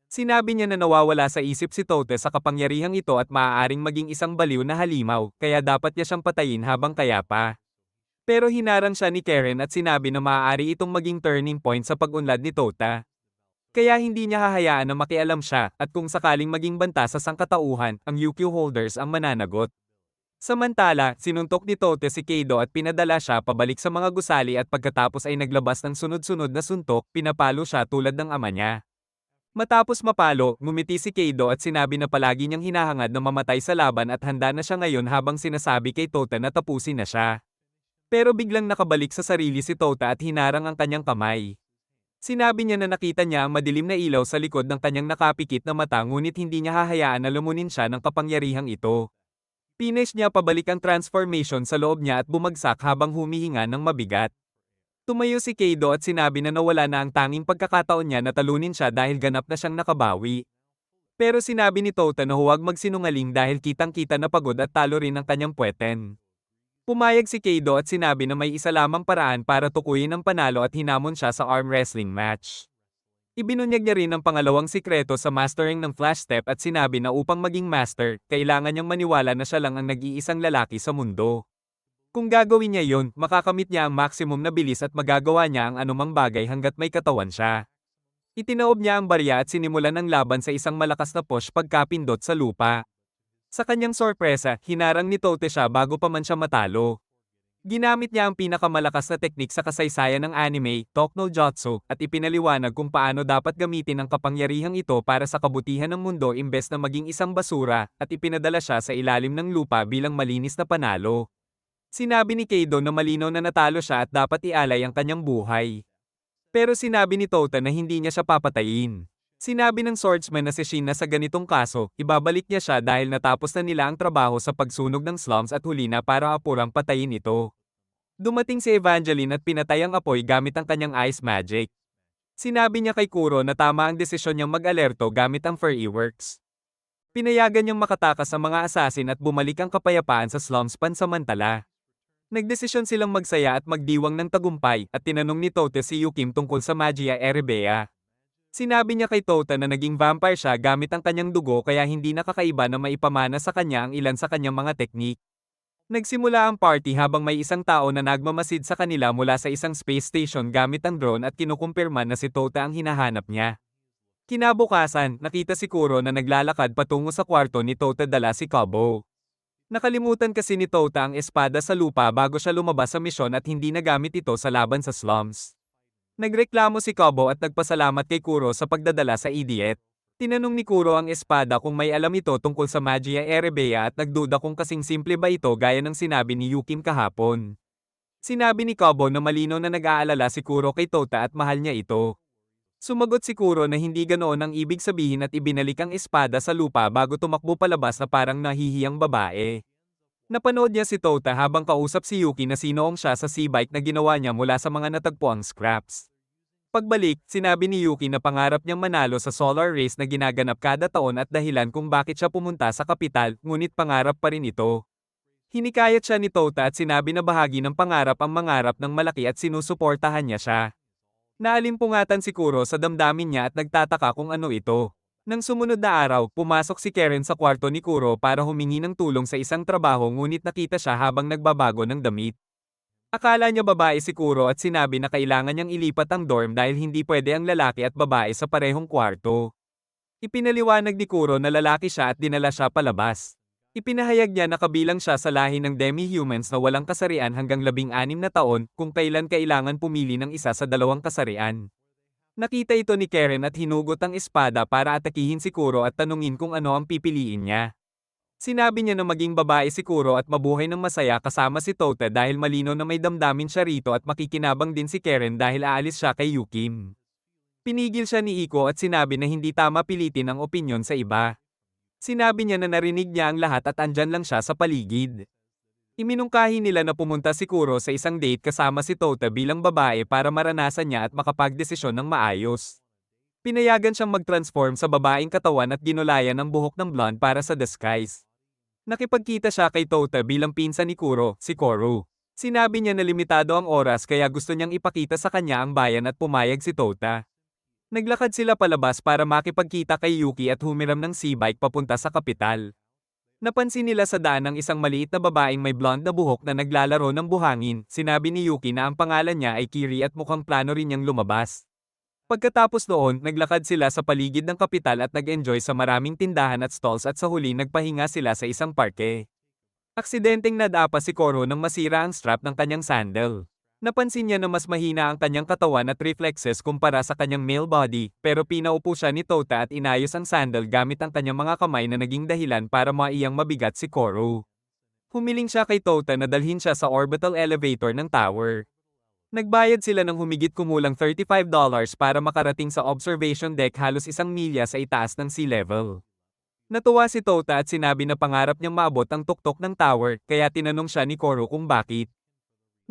Sinabi niya na nawawala sa isip si Tota sa kapangyarihang ito at maaaring maging isang baliw na halimaw, kaya dapat niya siyang patayin habang kaya pa. Pero hinarang siya ni Karen at sinabi na maaari itong maging turning point sa pag-unlad ni Tota. Kaya hindi niya hahayaan na makialam siya, at kung sakaling maging banta sa sangkatauhan, ang UQ holders ang mananagot. Samantala, sinuntok ni Tota si Kaido at pinadala siya pabalik sa mga gusali at pagkatapos ay naglabas ng sunod-sunod na suntok, pinapalo siya tulad ng ama niya. Matapos mapalo, ngumiti si Kaido at sinabi na palagi niyang hinahangad na mamatay sa laban at handa na siya ngayon habang sinasabi kay Tota na tapusin na siya. Pero biglang nakabalik sa sarili si Tota at hinarang ang kanyang kamay. Sinabi niya na nakita niya ang madilim na ilaw sa likod ng kanyang nakapikit na mata ngunit hindi niya hahayaan na lumunin siya ng kapangyarihang ito. Pinish niya pabalik ang transformation sa loob niya at bumagsak habang humihinga ng mabigat. Tumayo si Kaido at sinabi na nawala na ang tanging pagkakataon niya na talunin siya dahil ganap na siyang nakabawi. Pero sinabi ni Tota na huwag magsinungaling dahil kitang-kita na pagod at talo rin ang kanyang puweten. Pumayag si Kaido at sinabi na may isa lamang paraan para tukuyin ang panalo at hinamon siya sa arm wrestling match. Ibinunyag niya rin ang pangalawang sikreto sa mastering ng flash step at sinabi na upang maging master, kailangan niyang maniwala na siya lang ang nag-iisang lalaki sa mundo. Kung gagawin niya yun, makakamit niya ang maximum na bilis at magagawa niya ang anumang bagay hanggat may katawan siya. Itinaob niya ang barya at sinimulan ang laban sa isang malakas na push pagkapindot sa lupa. Sa kanyang sorpresa, hinarang ni Tote siya bago pa man siya matalo. Ginamit niya ang pinakamalakas na teknik sa kasaysayan ng anime, Talk no Jutsu, at ipinaliwanag kung paano dapat gamitin ang kapangyarihang ito para sa kabutihan ng mundo imbes na maging isang basura, at ipinadala siya sa ilalim ng lupa bilang malinis na panalo. Sinabi ni Kaido na malinaw na natalo siya at dapat ialay ang kanyang buhay. Pero sinabi ni Tota na hindi niya siya papatayin. Sinabi ng swordsman na si Shin na sa ganitong kaso, ibabalik niya siya dahil natapos na nila ang trabaho sa pagsunog ng slums at huli na para apurang patayin ito. Dumating si Evangeline at pinatay ang apoy gamit ang kanyang ice magic. Sinabi niya kay Kuro na tama ang desisyon niyang mag-alerto gamit ang Fairy Works. Pinayagan niyang makatakas sa mga assassin at bumalik ang kapayapaan sa slums pansamantala. Nagdesisyon silang magsaya at magdiwang ng tagumpay at tinanong ni Tote si Yukim tungkol sa Magia Erebea. Sinabi niya kay Tota na naging vampire siya gamit ang kanyang dugo kaya hindi nakakaiba na maipamana sa kanya ang ilan sa kanyang mga teknik. Nagsimula ang party habang may isang tao na nagmamasid sa kanila mula sa isang space station gamit ang drone at kinukumpirma na si Tota ang hinahanap niya. Kinabukasan, nakita si Kuro na naglalakad patungo sa kwarto ni Tota dala si Kobo. Nakalimutan kasi ni Tota ang espada sa lupa bago siya lumabas sa misyon at hindi nagamit ito sa laban sa slums. Nagreklamo si Kobo at nagpasalamat kay Kuro sa pagdadala sa idiot. Tinanong ni Kuro ang espada kung may alam ito tungkol sa Magia Erebea at nagduda kung kasing simple ba ito gaya ng sinabi ni Yukim kahapon. Sinabi ni Kobo na malinaw na nag-aalala si Kuro kay Tota at mahal niya ito. Sumagot si Kuro na hindi ganoon ang ibig sabihin at ibinalik ang espada sa lupa bago tumakbo palabas na parang nahihiyang babae. Napanood niya si Tota habang kausap si Yuki na sinoong siya sa sea-bike na ginawa niya mula sa mga natagpuang scraps. Pagbalik, sinabi ni Yuki na pangarap niyang manalo sa solar race na ginaganap kada taon at dahilan kung bakit siya pumunta sa kapital, ngunit pangarap pa rin ito. Hinikayat siya ni Tota at sinabi na bahagi ng pangarap ang mangarap ng malaki at sinusuportahan niya siya. Naalimpungatan si Kuro sa damdamin niya at nagtataka kung ano ito. Nang sumunod na araw, pumasok si Karen sa kwarto ni Kuro para humingi ng tulong sa isang trabaho ngunit nakita siya habang nagbabago ng damit. Akala niya babae si Kuro at sinabi na kailangan niyang ilipat ang dorm dahil hindi pwede ang lalaki at babae sa parehong kwarto. Ipinaliwanag ni Kuro na lalaki siya at dinala siya palabas. Ipinahayag niya na kabilang siya sa lahi ng demi-humans na walang kasarian hanggang 16 na taon kung kailan kailangan pumili ng isa sa dalawang kasarian. Nakita ito ni Karen at hinugot ang espada para atakihin si Kuro at tanungin kung ano ang pipiliin niya. Sinabi niya na maging babae si Kuro at mabuhay ng masaya kasama si Tota dahil malino na may damdamin siya rito at makikinabang din si Karen dahil aalis siya kay Yukim. Pinigil siya ni Iko at sinabi na hindi tama pilitin ang opinyon sa iba. Sinabi niya na narinig niya ang lahat at andyan lang siya sa paligid. Iminungkahi nila na pumunta si Kuro sa isang date kasama si Tota bilang babae para maranasan niya at makapagdesisyon ng maayos. Pinayagan siyang mag-transform sa babaeng katawan at ginulayan ang buhok ng blonde para sa disguise. Nakipagkita siya kay Tota bilang pinsan ni Kuro, si Koru. Sinabi niya na limitado ang oras kaya gusto niyang ipakita sa kanya ang bayan at pumayag si Tota. Naglakad sila palabas para makipagkita kay Yuki at humiram ng sea-bike papunta sa kapital. Napansin nila sa daan ang isang maliit na babaeng may blonde na buhok na naglalaro ng buhangin. Sinabi ni Yuki na ang pangalan niya ay Kiri at mukhang plano rin niyang lumabas. Pagkatapos noon, naglakad sila sa paligid ng kapital at nag-enjoy sa maraming tindahan at stalls at sa huli nagpahinga sila sa isang parke. Aksidenteng nadapa si Koro nang masira ang strap ng kanyang sandal. Napansin niya na mas mahina ang kanyang katawan at reflexes kumpara sa kanyang male body, pero pinaupo siya ni Tota at inayos ang sandal gamit ang kanyang mga kamay na naging dahilan para maiyang mabigat si Koro. Humiling siya kay Tota na dalhin siya sa orbital elevator ng tower. Nagbayad sila ng humigit kumulang $35 para makarating sa observation deck halos 1 milya sa itaas ng sea level. Natuwa si Tota at sinabi na pangarap niyang maabot ang tuktok ng tower, kaya tinanong siya ni Koro kung bakit.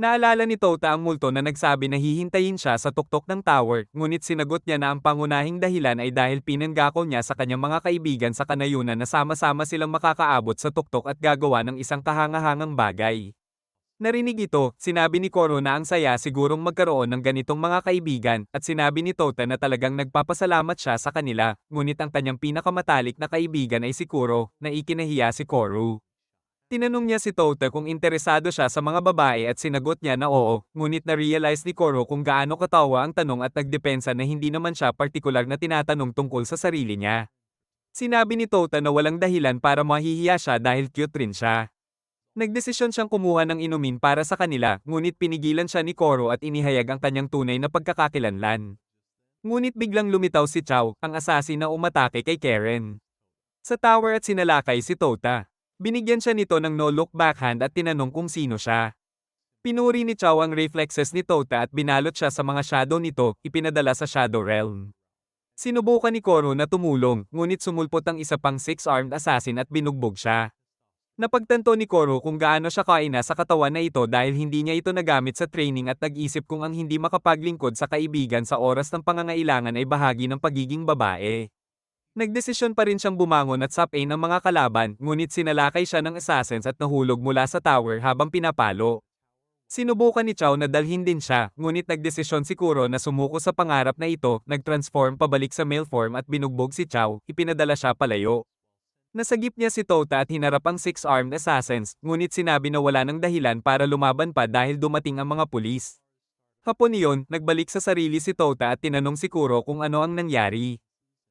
Naalala ni Tota ang multo na nagsabi na hihintayin siya sa tuktok ng tower, ngunit sinagot niya na ang pangunahing dahilan ay dahil pinanggako niya sa kanyang mga kaibigan sa kanayunan na sama-sama silang makakaabot sa tuktok at gagawa ng isang kahangahangang bagay. Narinig ito, sinabi ni Koro na ang saya sigurong magkaroon ng ganitong mga kaibigan, at sinabi ni Tota na talagang nagpapasalamat siya sa kanila, ngunit ang kanyang pinakamatalik na kaibigan ay si Kuro, na ikinahiya si Koro. Tinanong niya si Tota kung interesado siya sa mga babae at sinagot niya na oo, ngunit na-realize ni Koro kung gaano katawa ang tanong at nagdepensa na hindi naman siya partikular na tinatanong tungkol sa sarili niya. Sinabi ni Tota na walang dahilan para mahihiya siya dahil cute rin siya. Nagdesisyon siyang kumuha ng inumin para sa kanila, ngunit pinigilan siya ni Koro at inihayag ang kanyang tunay na pagkakakilanlan. Ngunit biglang lumitaw si Chow, ang assassin na umatake kay Karen. Sa tower at sinalakay si Tota. Binigyan siya nito ng no-look backhand at tinanong kung sino siya. Pinuri ni Chow ang reflexes ni Tota at binalot siya sa mga shadow nito, ipinadala sa Shadow Realm. Sinubukan ni Koro na tumulong, ngunit sumulpot ang isa pang six-armed assassin at binugbog siya. Napagtanto ni Koro kung gaano siya kaina sa katawan na ito dahil hindi niya ito nagamit sa training at nag-isip kung ang hindi makapaglingkod sa kaibigan sa oras ng pangangailangan ay bahagi ng pagiging babae. Nagdesisyon pa rin siyang bumangon at sapain ang mga kalaban, ngunit sinalakay siya ng assassins at nahulog mula sa tower habang pinapalo. Sinubukan ni Chow na dalhin din siya, ngunit nagdesisyon si Kuro na sumuko sa pangarap na ito, nag-transform pabalik sa male form at binugbog si Chow, ipinadala siya palayo. Nasagip niya si Tota at hinarap ang six-armed assassins, ngunit sinabi na wala ng dahilan para lumaban pa dahil dumating ang mga pulis. Hapon iyon, nagbalik sa sarili si Tota at tinanong si Kuro kung ano ang nangyari.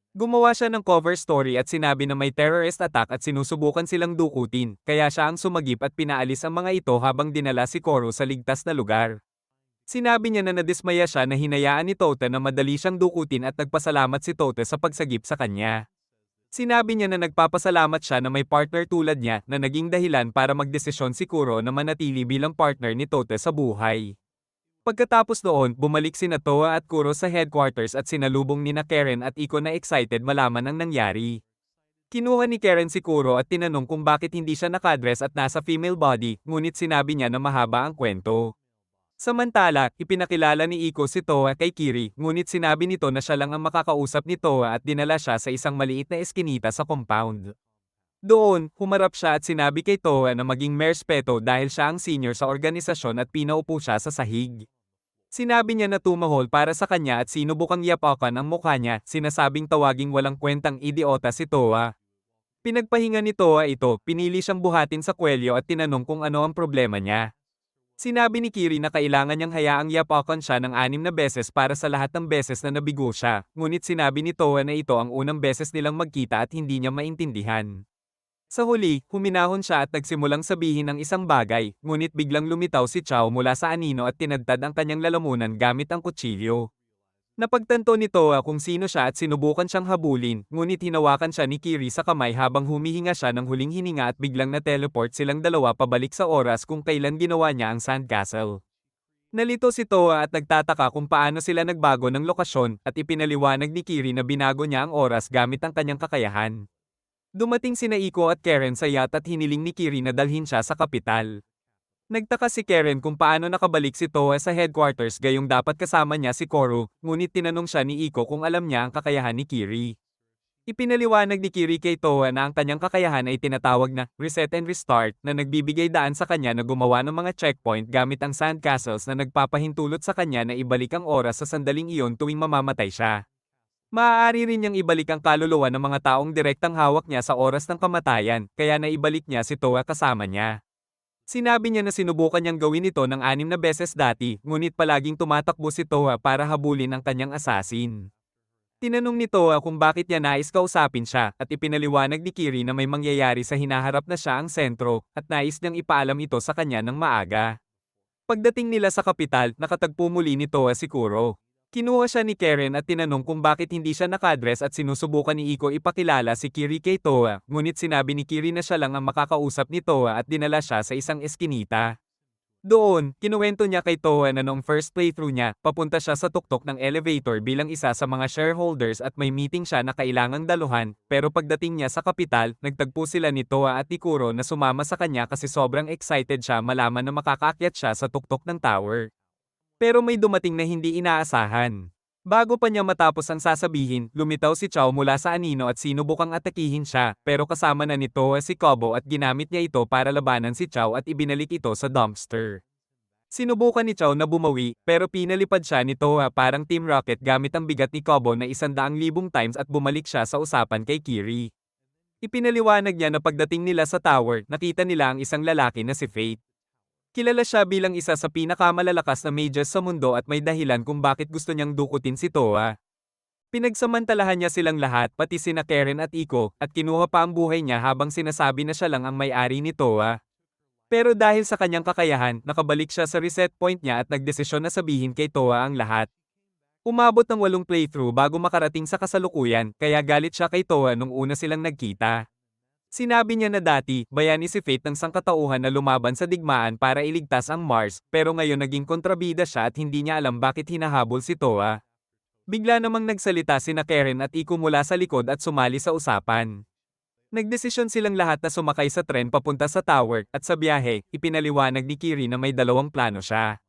Gumawa siya ng cover story at sinabi na may terrorist attack at sinusubukan silang dukutin, kaya siya ang sumagip at pinaalis ang mga ito habang dinala si Koro sa ligtas na lugar. Sinabi niya na nadismaya siya na hinayaan ni Tota na madali siyang dukutin at nagpasalamat si Tota sa pagsagip sa kanya. Sinabi niya na nagpapasalamat siya na may partner tulad niya na naging dahilan para magdesisyon si Kuro na manatili bilang partner ni Tota sa buhay. Pagkatapos noon, bumalik sina Toa at Kuro sa headquarters at sinalubong nina Karen at Iko na excited malaman ang nangyari. Kinuha ni Karen si Kuro at tinanong kung bakit hindi siya nakadress at nasa female body, ngunit sinabi niya na mahaba ang kwento. Samantala, ipinakilala ni Iko si Toa kay Kiri, ngunit sinabi nito na siya lang ang makakausap ni Toa at dinala siya sa isang maliit na eskinita sa compound. Doon, humarap siya at sinabi kay Toa na maging may respeto dahil siya ang senior sa organisasyon at pinaupo siya sa sahig. Sinabi niya na tumahol para sa kanya at sinubukang yapakan ang mukha niya, sinasabing tawaging walang kwentang idiota si Toa. Pinagpahinga ni Toa ito, pinili siyang buhatin sa kwelyo at tinanong kung ano ang problema niya. Sinabi ni Kiri na kailangan niyang hayaang yapakan siya ng 6 beses para sa lahat ng beses na nabigo siya, ngunit sinabi ni Toa na ito ang unang beses nilang magkita at hindi niya maintindihan. Sa huli, huminahon siya at nagsimulang sabihin ng isang bagay, ngunit biglang lumitaw si Chow mula sa anino at tinadtad ang kanyang lalamunan gamit ang kutsilyo. Napagtanto ni Toa kung sino siya at sinubukan siyang habulin, ngunit hinawakan siya ni Kiri sa kamay habang humihinga siya ng huling hininga at biglang na-teleport silang dalawa pabalik sa oras kung kailan ginawa niya ang sandcastle. Nalito si Toa at nagtataka kung paano sila nagbago ng lokasyon at ipinaliwanag ni Kiri na binago niya ang oras gamit ang kanyang kakayahan. Dumating sina Iko at Karen sa yacht at hiniling ni Kiri na dalhin siya sa kapital. Nagtaka si Karen kung paano nakabalik si Toa sa headquarters gayong dapat kasama niya si Koro, ngunit tinanong siya ni Iko kung alam niya ang kakayahan ni Kiri. Ipinaliwanag ni Kiri kay Toa na ang kanyang kakayahan ay tinatawag na reset and restart na nagbibigay daan sa kanya na gumawa ng mga checkpoint gamit ang sandcastles na nagpapahintulot sa kanya na ibalik ang oras sa sandaling iyon tuwing mamamatay siya. Maaari rin niyang ibalik ang kaluluwa ng mga taong direktang hawak niya sa oras ng kamatayan, kaya naibalik niya si Toa kasama niya. Sinabi niya na sinubukan niyang gawin ito ng 6 beses dati, ngunit palaging tumatakbo si Toa para habulin ang kanyang assassin. Tinanong ni Toa kung bakit niya nais kausapin siya, at ipinaliwanag ni Kiri na may mangyayari sa hinaharap na siya ang sentro, at nais niyang ipaalam ito sa kanya ng maaga. Pagdating nila sa kapital, nakatagpo muli ni Toa si Kuro. Kinuha siya ni Karen at tinanong kung bakit hindi siya nakadress at sinusubukan ni Iko ipakilala si Kiri kay Toa, ngunit sinabi ni Kiri na siya lang ang makakausap ni Toa at dinala siya sa isang eskinita. Doon, kinuwento niya kay Toa na noong first playthrough niya, papunta siya sa tuktok ng elevator bilang isa sa mga shareholders at may meeting siya na kailangang daluhan, pero pagdating niya sa kapital, nagtagpo sila ni Toa at Ikuro na sumama sa kanya kasi sobrang excited siya malaman na makakaakyat siya sa tuktok ng tower. Pero may dumating na hindi inaasahan. Bago pa niya matapos ang sasabihin, lumitaw si Chow mula sa anino at sinubukang atakihin siya, pero kasama na ni Toa si Kobo at ginamit niya ito para labanan si Chow at ibinalik ito sa dumpster. Sinubukan ni Chow na bumawi, pero pinalipad siya ni Toa parang Team Rocket gamit ang bigat ni Kobo na 100,000 times at bumalik siya sa usapan kay Kiri. Ipinaliwanag niya na pagdating nila sa tower, nakita nila ang isang lalaki na si Fate. Kilala siya bilang isa sa pinakamalalakas na mages sa mundo at may dahilan kung bakit gusto niyang dukutin si Toa. Pinagsamantalahan niya silang lahat pati sina Karen at Iko at kinuha pa ang buhay niya habang sinasabi na siya lang ang may-ari ni Toa. Pero dahil sa kanyang kakayahan, nakabalik siya sa reset point niya at nagdesisyon na sabihin kay Toa ang lahat. Umabot ng 8 playthrough bago makarating sa kasalukuyan, kaya galit siya kay Toa nung una silang nagkita. Sinabi niya na dati, bayani si Fate ng sangkatauhan na lumaban sa digmaan para iligtas ang Mars, pero ngayon naging kontrabida siya at hindi niya alam bakit hinahabol si Toa. Bigla namang nagsalita sina Karen at Iko mula sa likod at sumali sa usapan. Nagdesisyon silang lahat na sumakay sa tren papunta sa tower at sa biyahe, ipinaliwanag ni Kiri na may dalawang plano siya.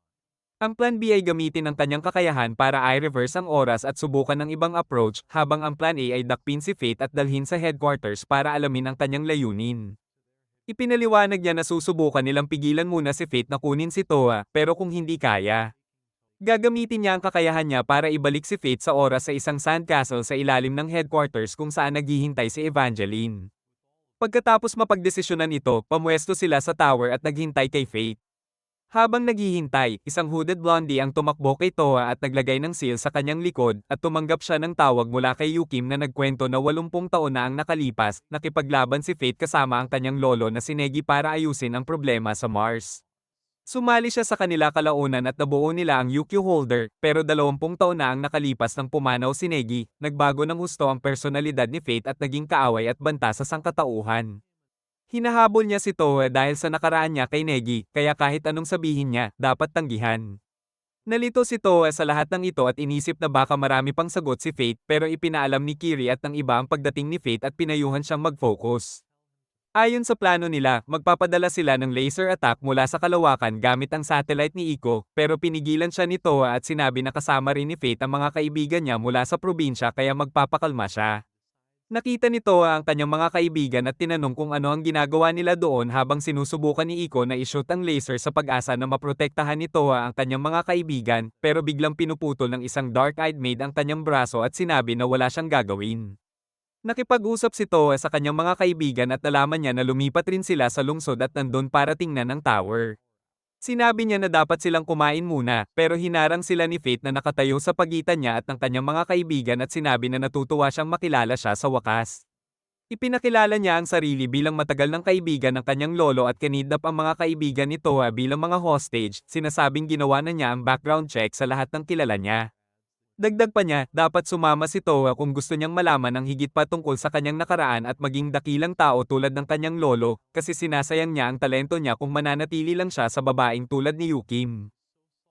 Ang plan B ay gamitin ang kanyang kakayahan para i-reverse ang oras at subukan ng ibang approach, habang ang plan A ay dakpin si Fate at dalhin sa headquarters para alamin ang kanyang layunin. Ipinaliwanag niya na susubukan nilang pigilan muna si Fate na kunin si Toa, pero kung hindi kaya, gagamitin niya ang kakayahan niya para ibalik si Fate sa oras sa isang sandcastle sa ilalim ng headquarters kung saan naghihintay si Evangeline. Pagkatapos mapagdesisyonan ito, pamwesto sila sa tower at naghintay kay Fate. Habang naghihintay, isang hooded blondie ang tumakbo kay Toa at naglagay ng seal sa kanyang likod at tumanggap siya ng tawag mula kay Yukim na nagkwento na 80 taon na ang nakalipas, nakipaglaban si Fate kasama ang kanyang lolo na si Negi para ayusin ang problema sa Mars. Sumali siya sa kanila kalaunan at nabuo nila ang UQ holder, pero 20 taon na ang nakalipas nang pumanaw si Negi, nagbago ng husto ang personalidad ni Fate at naging kaaway at banta sa sangkatauhan. Hinahabol niya si Toa dahil sa nakaraan niya kay Negi, kaya kahit anong sabihin niya, dapat tanggihan. Nalito si Toa sa lahat ng ito at inisip na baka marami pang sagot si Fate, pero ipinaalam ni Kiri at ng iba ang pagdating ni Fate at pinayuhan siyang mag-focus. Ayon sa plano nila, magpapadala sila ng laser attack mula sa kalawakan gamit ang satellite ni Iko, pero pinigilan siya ni Toa at sinabi na kasama rin ni Fate ang mga kaibigan niya mula sa probinsya kaya magpapakalma siya. Nakita ni Toa ang kanyang mga kaibigan at tinanong kung ano ang ginagawa nila doon habang sinusubukan ni Iko na i-shoot ang laser sa pag-asa na maprotektahan ni Toa ang kanyang mga kaibigan, pero biglang pinuputol ng isang dark-eyed maid ang kanyang braso at sinabi na wala siyang gagawin. Nakipag-usap si Toa sa kanyang mga kaibigan at nalaman niya na lumipat rin sila sa lungsod at nandun para tingnan ang tower. Sinabi niya na dapat silang kumain muna, pero hinarang sila ni Fate na nakatayo sa pagitan niya at ng kanyang mga kaibigan at sinabi na natutuwa siyang makilala siya sa wakas. Ipinakilala niya ang sarili bilang matagal ng kaibigan ng kanyang lolo at kinidnap ang mga kaibigan ni Toa bilang mga hostage, sinasabing ginawa na niya ang background check sa lahat ng kilala niya. Dagdag pa niya, dapat sumama si Toa kung gusto niyang malaman ang higit pa tungkol sa kanyang nakaraan at maging dakilang tao tulad ng kanyang lolo, kasi sinasayang niya ang talento niya kung mananatili lang siya sa babaeng tulad ni Yukim.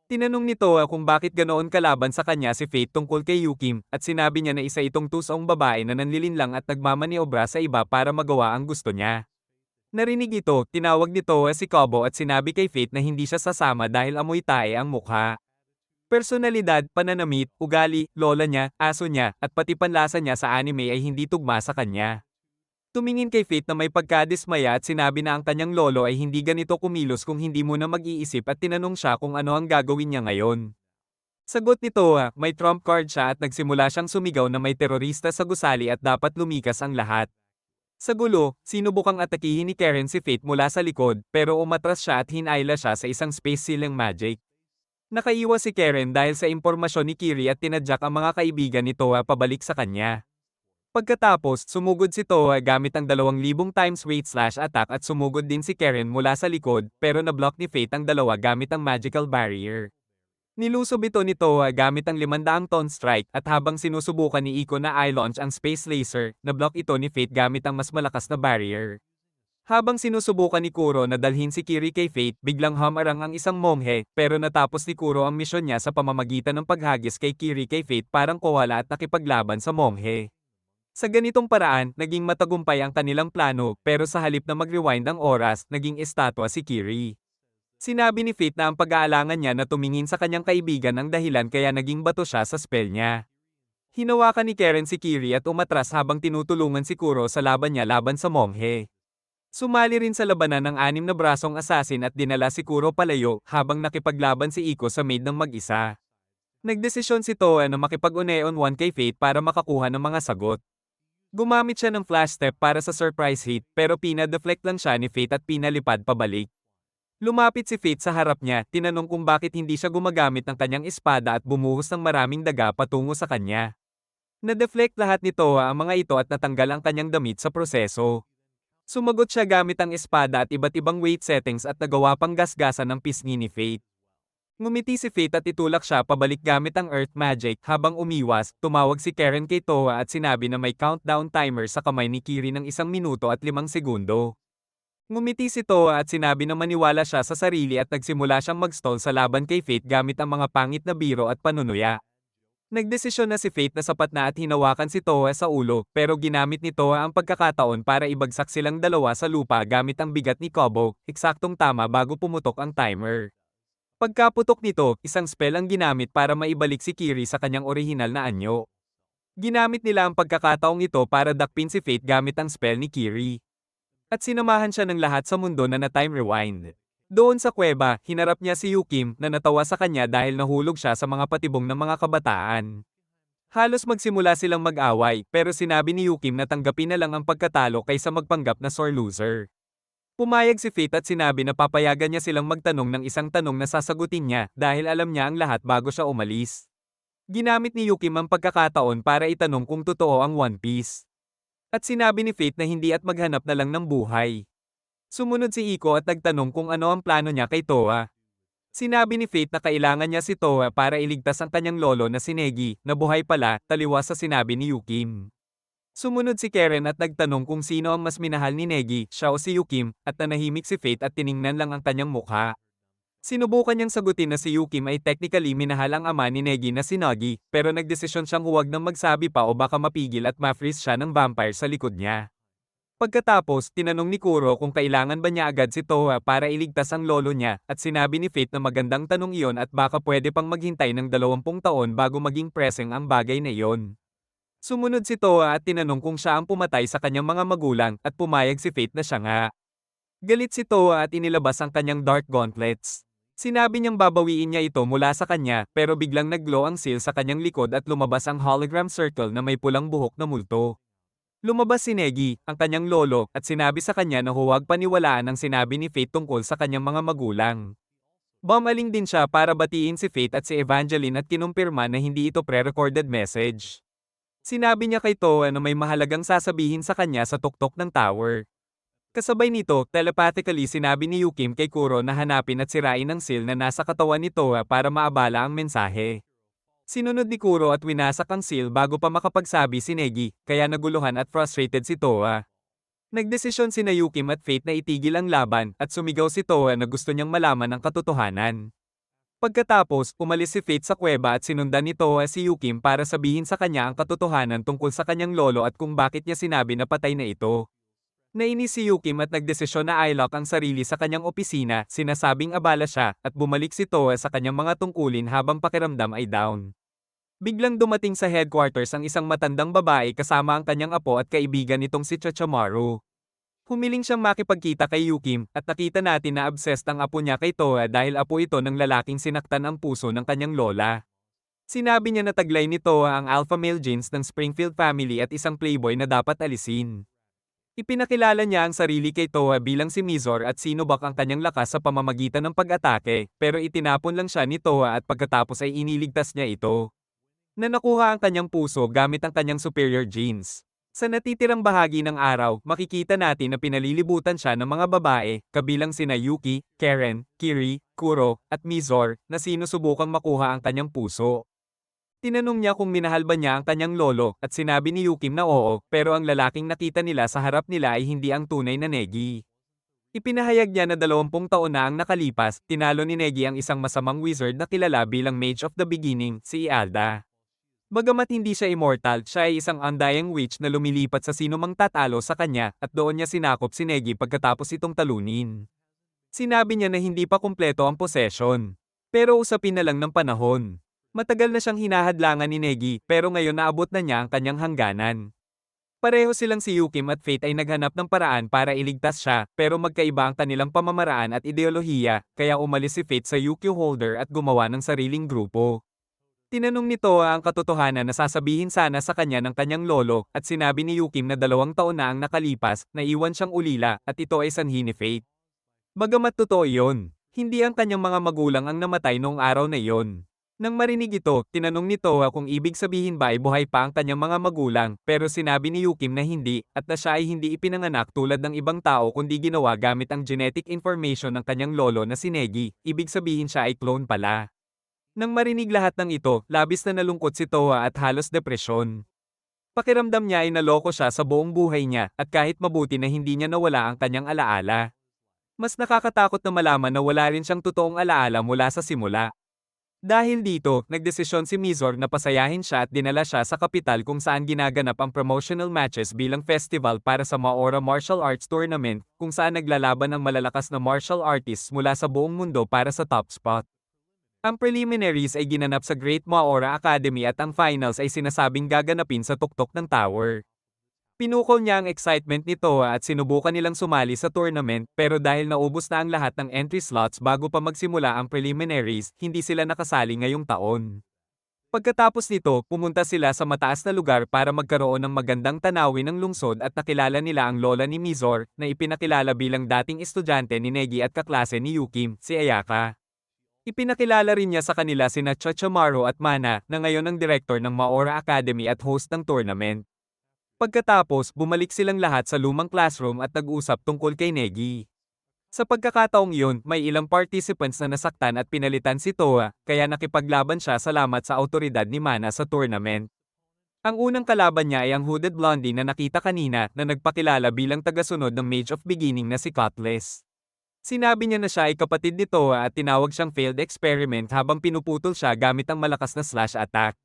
Tinanong ni Toa kung bakit ganoon kalaban sa kanya si Fate tungkol kay Yukim, at sinabi niya na isa itong tusaong babae na nanlilinlang at nagmamaniobra sa iba para magawa ang gusto niya. Narinig ito, tinawag ni Toa si Kobo at sinabi kay Fate na hindi siya sasama dahil amoy tae ang mukha. Personalidad, pananamit, ugali, lola niya, aso niya, at pati panlasa niya sa anime ay hindi tugma sa kanya. Tumingin kay Fate na may pagkadismaya at sinabi na ang kanyang lolo ay hindi ganito kumilos kung hindi muna mag-iisip at tinanong siya kung ano ang gagawin niya ngayon. Sagot ni Toa, may trump card siya at nagsimula siyang sumigaw na may terorista sa gusali at dapat lumikas ang lahat. Sa gulo, sinubukang atakihin ni Karen si Fate mula sa likod, pero umatras siya at hinayla siya sa isang space ceiling magic. Nakaiwas si Karen dahil sa impormasyon ni Kiri at tinadyak ang mga kaibigan ni Toa pabalik sa kanya. Pagkatapos, sumugod si Toa gamit ang 2,000 times weight slash attack at sumugod din si Karen mula sa likod, pero nablock ni Fate ang dalawa gamit ang magical barrier. Nilusob ito ni Toa gamit ang 500 ton strike at habang sinusubukan ni Iko na i-launch ang space laser, nablock ito ni Fate gamit ang mas malakas na barrier. Habang sinusubukan ni Kuro na dalhin si Kiri kay Fate, biglang humarang ang isang monghe, pero natapos ni Kuro ang misyon niya sa pamamagitan ng paghagis kay Kiri kay Fate parang kowala at nakipaglaban sa monghe. Sa ganitong paraan, naging matagumpay ang kanilang plano, pero sa halip na mag-rewind ang oras, naging estatwa si Kiri. Sinabi ni Fate na ang pag-aalangan niya na tumingin sa kanyang kaibigan ang dahilan kaya naging bato siya sa spell niya. Hinawakan ni Karen si Kiri at umatras habang tinutulungan si Kuro sa laban niya laban sa monghe. Sumali rin sa labanan ng 6 na brasong assassin at dinala si Kuro palayo habang nakipaglaban si Iko sa maid ng mag-isa. Nagdesisyon si Toa na makipag-uneon 1 kay Fate para makakuha ng mga sagot. Gumamit siya ng flash step para sa surprise hit pero pinadeflect lang siya ni Fate at pinalipad pabalik. Lumapit si Fate sa harap niya, tinanong kung bakit hindi siya gumagamit ng kanyang espada at bumuhos ng maraming daga patungo sa kanya. Na-deflect lahat ni Toa ang mga ito at natanggal ang kanyang damit sa proseso. Sumagot siya gamit ang espada at iba't ibang weight settings at nagawa pang gasgasan ng pisngi ni Fate. Ngumiti si Fate at itulak siya pabalik gamit ang Earth Magic habang umiwas, tumawag si Karen kay Toa at sinabi na may countdown timer sa kamay ni Kiri ng 1 minuto at 5 segundo. Ngumiti si Toa at sinabi na maniwala siya sa sarili at nagsimula siyang mag-stall sa laban kay Fate gamit ang mga pangit na biro at panunuya. Nagdesisyon na si Fate na sapat na at hinawakan si Toa sa ulo pero ginamit ni Toa ang pagkakataon para ibagsak silang dalawa sa lupa gamit ang bigat ni Kobo, eksaktong tama bago pumutok ang timer. Pagkaputok nito, isang spell ang ginamit para maibalik si Kiri sa kanyang orihinal na anyo. Ginamit nila ang pagkakataong ito para dakpin si Fate gamit ang spell ni Kiri. At sinamahan siya ng lahat sa mundo na na-time rewind. Doon sa kuweba, hinarap niya si Yukim na natawa sa kanya dahil nahulog siya sa mga patibong ng mga kabataan. Halos magsimula silang mag-away pero sinabi ni Yukim na tanggapin na lang ang pagkatalo kaysa magpanggap na sore loser. Pumayag si Fate at sinabi na papayagan niya silang magtanong ng isang tanong na sasagutin niya dahil alam niya ang lahat bago siya umalis. Ginamit ni Yukim ang pagkakataon para itanong kung totoo ang One Piece. At sinabi ni Fate na hindi at maghanap na lang ng buhay. Sumunod si Iko at nagtanong kung ano ang plano niya kay Toa. Sinabi ni Fate na kailangan niya si Toa para iligtas ang kanyang lolo na si Negi, na buhay pala, taliwas sa sinabi ni Yukim. Sumunod si Karen at nagtanong kung sino ang mas minahal ni Negi, siya o si Yukim, at nanahimik si Fate at tiningnan lang ang kanyang mukha. Sinubukan niyang sagutin na si Yukim ay technically minahal ang ama ni Negi na si Nagi, pero nagdesisyon siyang huwag nang magsabi pa o baka mapigil at ma-freeze siya ng vampire sa likod niya. Pagkatapos, tinanong ni Kuro kung kailangan ba niya agad si Toa para iligtas ang lolo niya, at sinabi ni Fate na magandang tanong iyon at baka pwede pang maghintay ng 20 taon bago maging preseng ang bagay na iyon. Sumunod si Toa at tinanong kung siya ang pumatay sa kanyang mga magulang at pumayag si Fate na siya nga. Galit si Toa at inilabas ang kanyang dark gauntlets. Sinabi niyang babawiin niya ito mula sa kanya pero biglang nag-glow ang seal sa kanyang likod at lumabas ang hologram circle na may pulang buhok na multo. Lumabas si Negi, ang kanyang lolo, at sinabi sa kanya na huwag paniwalaan ang sinabi ni Fate tungkol sa kanyang mga magulang. Bumaling din siya para batiin si Fate at si Evangeline at kinumpirma na hindi ito pre-recorded message. Sinabi niya kay Toa na may mahalagang sasabihin sa kanya sa tuktok ng tower. Kasabay nito, telepathically sinabi ni Yukim kay Kuro na hanapin at sirain ang seal na nasa katawan ni Toa para maabala ang mensahe. Sinunod ni Kuro at winasak ang seal bago pa makapagsabi si Negi, kaya naguluhan at frustrated si Toa. Nagdesisyon sina Yukim at Fate na itigil ang laban at sumigaw si Toa na gusto niyang malaman ang katotohanan. Pagkatapos, umalis si Fate sa kuweba at sinundan ni Toa si Yukim para sabihin sa kanya ang katotohanan tungkol sa kanyang lolo at kung bakit niya sinabi na patay na ito. Nainis si Yukim at nagdesisyon na i-lock ang sarili sa kanyang opisina, sinasabing abala siya, at bumalik si Toa sa kanyang mga tungkulin habang pakiramdam ay down. Biglang dumating sa headquarters ang isang matandang babae kasama ang kanyang apo at kaibigan nitong si Chachamaru. Humiling siyang makipagkita kay Yukim at nakita natin na obsessed ang apo niya kay Toa dahil apo ito ng lalaking sinaktan ang puso ng kanyang lola. Sinabi niya na taglay ni Toa ang alpha male genes ng Springfield family at isang playboy na dapat alisin. Ipinakilala niya ang sarili kay Toa bilang si Mizor at sinubak ang kanyang lakas sa pamamagitan ng pag-atake, pero itinapon lang siya ni Toa at pagkatapos ay iniligtas niya ito. Na nakuha ang kanyang puso gamit ang kanyang superior genes. Sa natitirang bahagi ng araw, makikita natin na pinalilibutan siya ng mga babae, kabilang sina Yuki, Karen, Kiri, Kuro, at Mizor, na sinusubukang makuha ang kanyang puso. Tinanong niya kung minahal ba niya ang kanyang lolo, at sinabi ni Yukim na oo, pero ang lalaking nakita nila sa harap nila ay hindi ang tunay na Negi. Ipinahayag niya na 20 taon na ang nakalipas, tinalo ni Negi ang isang masamang wizard na kilala bilang Mage of the Beginning, si Ialda. Bagamat hindi siya immortal, siya ay isang undying witch na lumilipat sa sinumang tatalo sa kanya at doon niya sinakop si Negi pagkatapos itong talunin. Sinabi niya na hindi pa kumpleto ang possession. Pero usapin na lang ng panahon. Matagal na siyang hinahadlangan ni Negi pero ngayon naabot na niya ang kanyang hangganan. Pareho silang si Yukim at Fate ay naghanap ng paraan para iligtas siya pero magkaiba ang kanilang pamamaraan at ideolohiya kaya umalis si Fate sa UQ Holder at gumawa ng sariling grupo. Tinanong ni Toa ang katotohanan na sasabihin sana sa kanya ng kanyang lolo, at sinabi ni Yukim na 2 taon na ang nakalipas, na iwan siyang ulila, at ito ay sanhi ni Fate. Bagamat totoo iyon, hindi ang kanyang mga magulang ang namatay noong araw na iyon. Nang marinig ito, tinanong ni Toa kung ibig sabihin ba ay buhay pa ang kanyang mga magulang, pero sinabi ni Yukim na hindi, at na siya ay hindi ipinanganak tulad ng ibang tao kundi ginawa gamit ang genetic information ng kanyang lolo na si Negi, ibig sabihin siya ay clone pala. Nang marinig lahat ng ito, labis na nalungkot si Toa at halos depresyon. Pakiramdam niya ay naloko siya sa buong buhay niya, at kahit mabuti na hindi niya nawala ang kanyang alaala. Mas nakakatakot na malaman na wala rin siyang totoong alaala mula sa simula. Dahil dito, nagdesisyon si Mizor na pasayahin siya at dinala siya sa kapital kung saan ginaganap ang promotional matches bilang festival para sa Maora Martial Arts Tournament, kung saan naglalaban ang malalakas na martial artists mula sa buong mundo para sa top spot. Ang preliminaries ay ginanap sa Great Maora Academy at ang finals ay sinasabing gaganapin sa tuktok ng tower. Pinukol niya ang excitement ni Toa at sinubukan nilang sumali sa tournament, pero dahil naubos na ang lahat ng entry slots bago pa magsimula ang preliminaries, hindi sila nakasali ngayong taon. Pagkatapos nito, pumunta sila sa mataas na lugar para magkaroon ng magandang tanawin ng lungsod at nakilala nila ang lola ni Mizor, na ipinakilala bilang dating estudyante ni Negi at kaklase ni Yukim, si Ayaka. Ipinakilala rin niya sa kanila sina Chachamaru at Mana, na ngayon ang direktor ng Maora Academy at host ng tournament. Pagkatapos, bumalik silang lahat sa lumang classroom at nag-usap tungkol kay Negi. Sa pagkakataong iyon, may ilang participants na nasaktan at pinalitan si Toa, kaya nakipaglaban siya salamat sa autoridad ni Mana sa tournament. Ang unang kalaban niya ay ang hooded blondie na nakita kanina, na nagpakilala bilang tagasunod ng Mage of Beginning na si Cutlass. Sinabi niya na siya ay kapatid ni Toa at tinawag siyang failed experiment habang pinuputol siya gamit ang malakas na slash attack.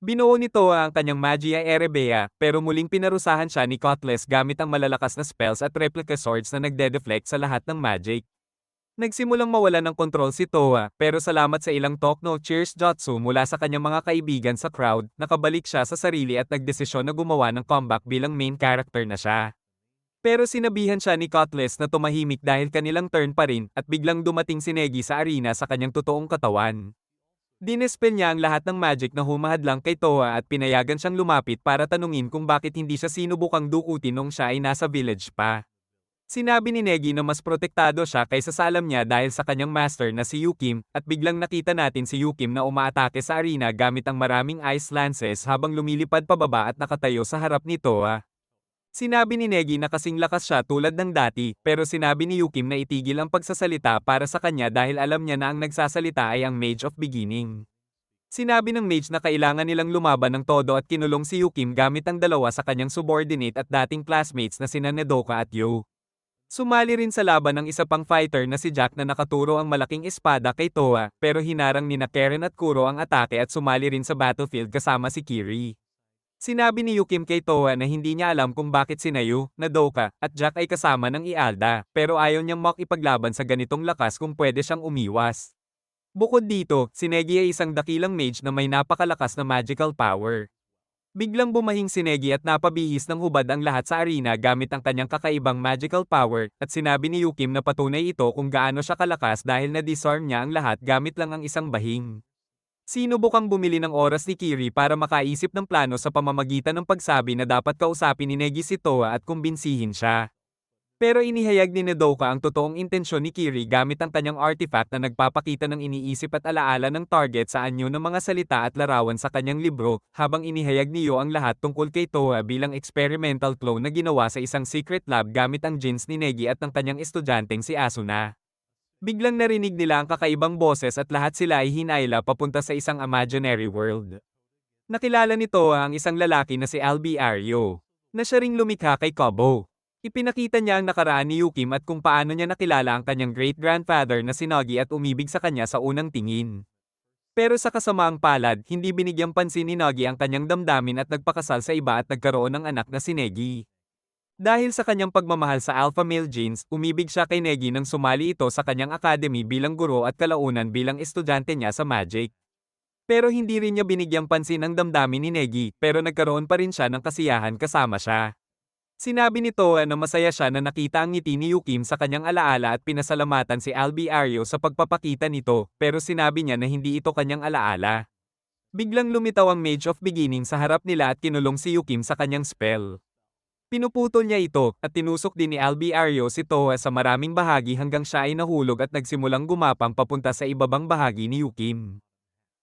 Binuo ni Toa ang kanyang Magia Erebea, pero muling pinarusahan siya ni Cutlass gamit ang malalakas na spells at replica swords na nagde-deflect sa lahat ng magic. Nagsimulang mawala ng kontrol si Toa, pero salamat sa ilang talk no cheers jutsu mula sa kanyang mga kaibigan sa crowd, nakabalik siya sa sarili at nagdesisyon na gumawa ng comeback bilang main character na siya. Pero sinabihan siya ni Cutlass na tumahimik dahil kanilang turn pa rin, at biglang dumating si Negi sa arena sa kanyang totoong katawan. Dinispel niya ang lahat ng magic na humahadlang kay Toa at pinayagan siyang lumapit para tanungin kung bakit hindi siya sinubukang dukutin nung siya ay nasa village pa. Sinabi ni Negi na mas protektado siya kaysa sa alam niya dahil sa kanyang master na si Yukim, at biglang nakita natin si Yukim na umaatake sa arena gamit ang maraming ice lances habang lumilipad pababa at nakatayo sa harap ni Toa. Sinabi ni Negi na kasing lakas siya tulad ng dati, pero sinabi ni Yukim na itigil ang pagsasalita para sa kanya dahil alam niya na ang nagsasalita ay ang Mage of Beginning. Sinabi ng mage na kailangan nilang lumaban ng todo at kinulong si Yukim gamit ang dalawa sa kanyang subordinate at dating classmates na sina Nedoka at Yo. Sumali rin sa laban ng isa pang fighter na si Jack na nakaturo ang malaking espada kay Toa, pero hinarang ni na Karen at Kuro ang atake at sumali rin sa battlefield kasama si Kiri. Sinabi ni Yukim kay Toa na hindi niya alam kung bakit si Nayu, Nadoka, at Jack ay kasama ng Ialda, pero ayaw niyang makipaglaban sa ganitong lakas kung pwede siyang umiwas. Bukod dito, si Negi ay isang dakilang mage na may napakalakas na magical power. Biglang bumahing si Negi at napabihis ng hubad ang lahat sa arena gamit ang kanyang kakaibang magical power, at sinabi ni Yukim na patunay ito kung gaano siya kalakas dahil na-disarm niya ang lahat gamit lang ang isang bahing. Sinubukang bumili ng oras ni Kiri para makaisip ng plano sa pamamagitan ng pagsabi na dapat kausapin ni Negi si Toa at kumbinsihin siya. Pero inihayag ni Nedoka ang totoong intensyon ni Kiri gamit ang kanyang artifact na nagpapakita ng iniisip at alaala ng target sa anyo ng mga salita at larawan sa kanyang libro, habang inihayag ni Yo ang lahat tungkol kay Toa bilang experimental clone na ginawa sa isang secret lab gamit ang genes ni Negi at ng kanyang estudyanteng si Asuna. Biglang narinig nila ang kakaibang boses at lahat sila ay hinayla papunta sa isang imaginary world. Nakilala ni Toa ang isang lalaki na si Albi Aryo, na siya ring lumikha kay Kobo. Ipinakita niya ang nakaraan ni Yukim at kung paano niya nakilala ang kanyang great-grandfather na si Nogi at umibig sa kanya sa unang tingin. Pero sa kasamaang palad, hindi binigyang pansin ni Nogi ang kanyang damdamin at nagpakasal sa iba at nagkaroon ng anak na si Negi. Dahil sa kanyang pagmamahal sa alpha male genes, umibig siya kay Negi nang sumali ito sa kanyang academy bilang guro at kalaunan bilang estudyante niya sa Magic. Pero hindi rin niya binigyang pansin ang damdamin ni Negi, pero nagkaroon pa rin siya ng kasiyahan kasama siya. Sinabi ni Toa na masaya siya na nakita ang ngiti ni Yukim sa kanyang alaala at pinasalamatan si Albi Aryo sa pagpapakita nito, pero sinabi niya na hindi ito kanyang alaala. Biglang lumitaw ang Mage of Beginning sa harap nila at kinulong si Yukim sa kanyang spell. Pinuputol niya ito, at tinusok din ni Albiario si Toa sa maraming bahagi hanggang siya ay nahulog at nagsimulang gumapang papunta sa ibabang bahagi ni Yukim.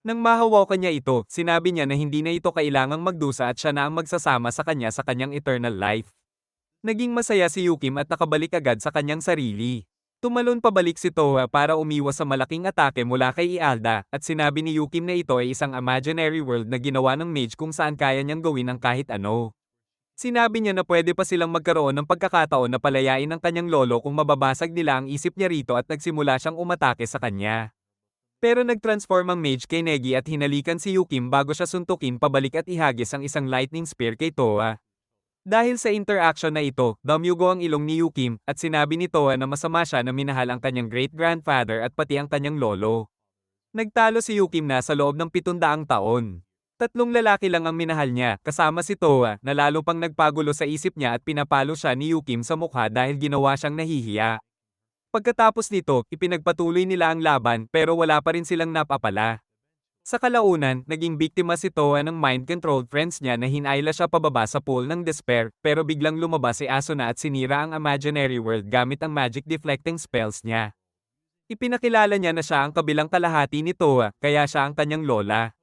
Nang mahawakan niya ito, sinabi niya na hindi na ito kailangang magdusa at siya na ang magsasama sa kanyang eternal life. Naging masaya si Yukim at nakabalik agad sa kanyang sarili. Tumalon pabalik si Toa para umiwas sa malaking atake mula kay Ialda, at sinabi ni Yukim na ito ay isang imaginary world na ginawa ng mage kung saan kaya niyang gawin ang kahit ano. Sinabi niya na pwede pa silang magkaroon ng pagkakataon na palayain ang kanyang lolo kung mababasag nila ang isip niya rito at nagsimula siyang umatake sa kanya. Pero nag-transform ang mage kay Negi at hinalikan si Yukim bago siya suntukin pabalik at ihagis ang isang lightning spear kay Toa. Dahil sa interaction na ito, damyugo ang ilong ni Yukim at sinabi ni Toa na masama siya na minahal ang kanyang great-grandfather at pati ang kanyang lolo. Nagtalo si Yukim na sa loob ng 700 taon. Tatlong lalaki lang ang minahal niya, kasama si Toa, na lalo pang nagpagulo sa isip niya at pinapalo siya ni Yukim sa mukha dahil ginawa siyang nahihiya. Pagkatapos nito, ipinagpatuloy nila ang laban pero wala pa rin silang napapala. Sa kalaunan, naging biktima si Toa ng mind-controlled friends niya na hinayla siya pababa sa pool ng despair, pero biglang lumabas si Asuna at sinira ang imaginary world gamit ang magic deflecting spells niya. Ipinakilala niya na siya ang kabilang kalahati ni Toa, kaya siya ang kanyang lola.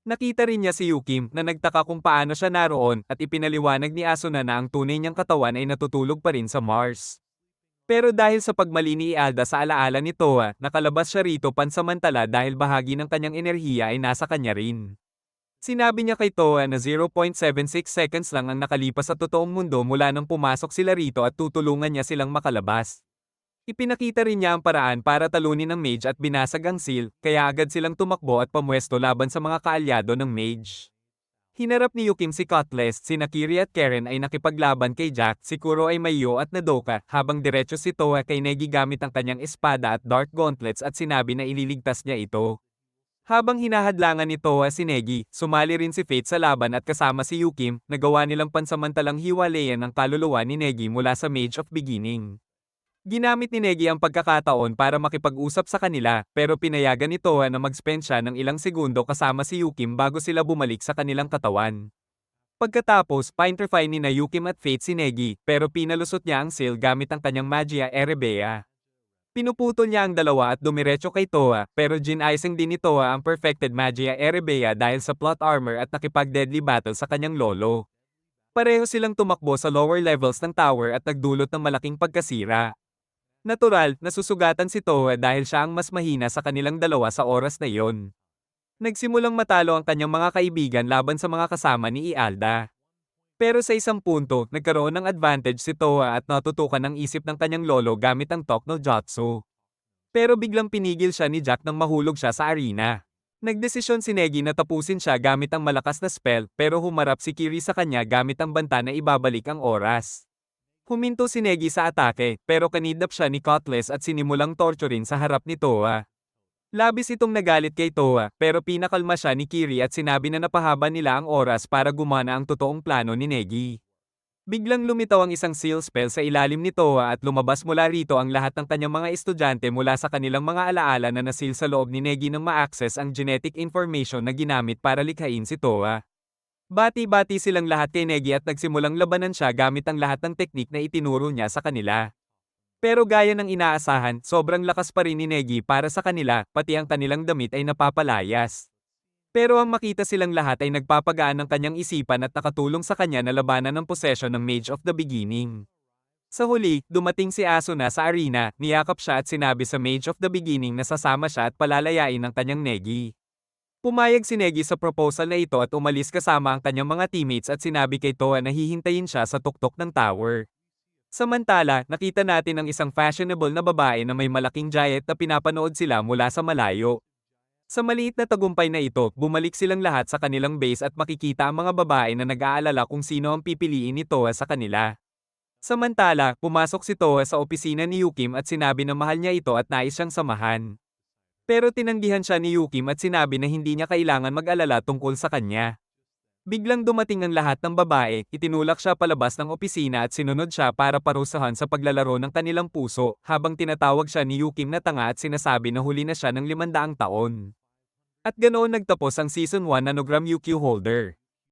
Nakita rin niya si Yukim na nagtaka kung paano siya naroon at ipinaliwanag ni Asuna na ang tunay niyang katawan ay natutulog pa rin sa Mars. Pero dahil sa pagmali ni Ialda sa alaala ni Toa, nakalabas siya rito pansamantala dahil bahagi ng kanyang enerhiya ay nasa kanya rin. Sinabi niya kay Toa na 0.76 seconds lang ang nakalipas sa totoong mundo mula nang pumasok sila rito at tutulungan niya silang makalabas. Ipinakita rin niya ang paraan para talunin ng mage at binasag ang seal, kaya agad silang tumakbo at pamwesto laban sa mga kaalyado ng mage. Hinarap ni Yukim si Cutlass, si Nakiri at Karen ay nakipaglaban kay Jack, si Kuro ay Mayo at Nadoka, habang diretso si Toa kay Negi gamit ang kanyang espada at dark gauntlets at sinabi na ililigtas niya ito. Habang hinahadlangan ni Toa si Negi, sumali rin si Fate sa laban at kasama si Yukim, nagawa nilang pansamantalang hiwalayan ang kaluluwa ni Negi mula sa Mage of Beginning. Ginamit ni Negi ang pagkakataon para makipag-usap sa kanila, pero pinayagan ni Toa na mag-spend siya ng ilang segundo kasama si Yukim bago sila bumalik sa kanilang katawan. Pagkatapos, pa-interfy ni na Yukim at Fate si Negi, pero pinalusot niya ang seal gamit ang kanyang Magia Erebea. Pinuputol niya ang dalawa at dumiretso kay Toa, pero ginicing din ni Toa ang perfected Magia Erebea dahil sa plot armor at nakipag-deadly battle sa kanyang lolo. Pareho silang tumakbo sa lower levels ng tower at nagdulot ng malaking pagkasira. Natural, nasusugatan si Toa dahil siya ang mas mahina sa kanilang dalawa sa oras na iyon. Nagsimulang matalo ang kanyang mga kaibigan laban sa mga kasama ni Ialda. Pero sa isang punto, nagkaroon ng advantage si Toa at natutukan ang isip ng kanyang lolo gamit ang Talk no Jutsu. Pero biglang pinigil siya ni Jack nang mahulog siya sa arena. Nagdesisyon si Negi na tapusin siya gamit ang malakas na spell, pero humarap si Kiri sa kanya gamit ang banta na ibabalik ang oras. Huminto si Negi sa atake, pero kanidnap siya ni Cutlass at sinimulang torturin sa harap ni Toa. Labis itong nagalit kay Toa, pero pinakalma siya ni Kiri at sinabi na napahaba nila ang oras para gumana ang totoong plano ni Negi. Biglang lumitaw ang isang seal spell sa ilalim ni Toa at lumabas mula rito ang lahat ng kanyang mga estudyante mula sa kanilang mga alaala na nasil sa loob ni Negi nang ma-access ang genetic information na ginamit para likhain si Toa. Bati-bati silang lahat kay Negi at nagsimulang labanan siya gamit ang lahat ng teknik na itinuro niya sa kanila. Pero gaya ng inaasahan, sobrang lakas pa rin ni Negi para sa kanila, pati ang kanilang damit ay napapalayas. Pero ang makita silang lahat ay nagpapagaan ng kanyang isipan at nakatulong sa kanya na labanan ng possession ng Mage of the Beginning. Sa huli, dumating si Asuna sa arena, niyakap siya at sinabi sa Mage of the Beginning na sasama siya at palalayain ang kanyang Negi. Pumayag si Negi sa proposal na ito at umalis kasama ang kanyang mga teammates at sinabi kay Toa na hihintayin siya sa tuktok ng tower. Samantala, nakita natin ang isang fashionable na babae na may malaking giant na pinapanood sila mula sa malayo. Sa maliit na tagumpay na ito, bumalik silang lahat sa kanilang base at makikita ang mga babae na nag-aalala kung sino ang pipiliin ni Toa sa kanila. Samantala, pumasok si Toa sa opisina ni Yukim at sinabi na mahal niya ito at nais siyang samahan. Pero tinanggihan siya ni Yukim at sinabi na hindi niya kailangan mag-alala tungkol sa kanya. Biglang dumating ang lahat ng babae, itinulak siya palabas ng opisina at sinunod siya para parusahan sa paglalaro ng kanilang puso, habang tinatawag siya ni Yukim na tanga at sinasabi na huli na siya ng 500 taon. At ganoon nagtapos ang Season 1 Nanogram UQ Holder.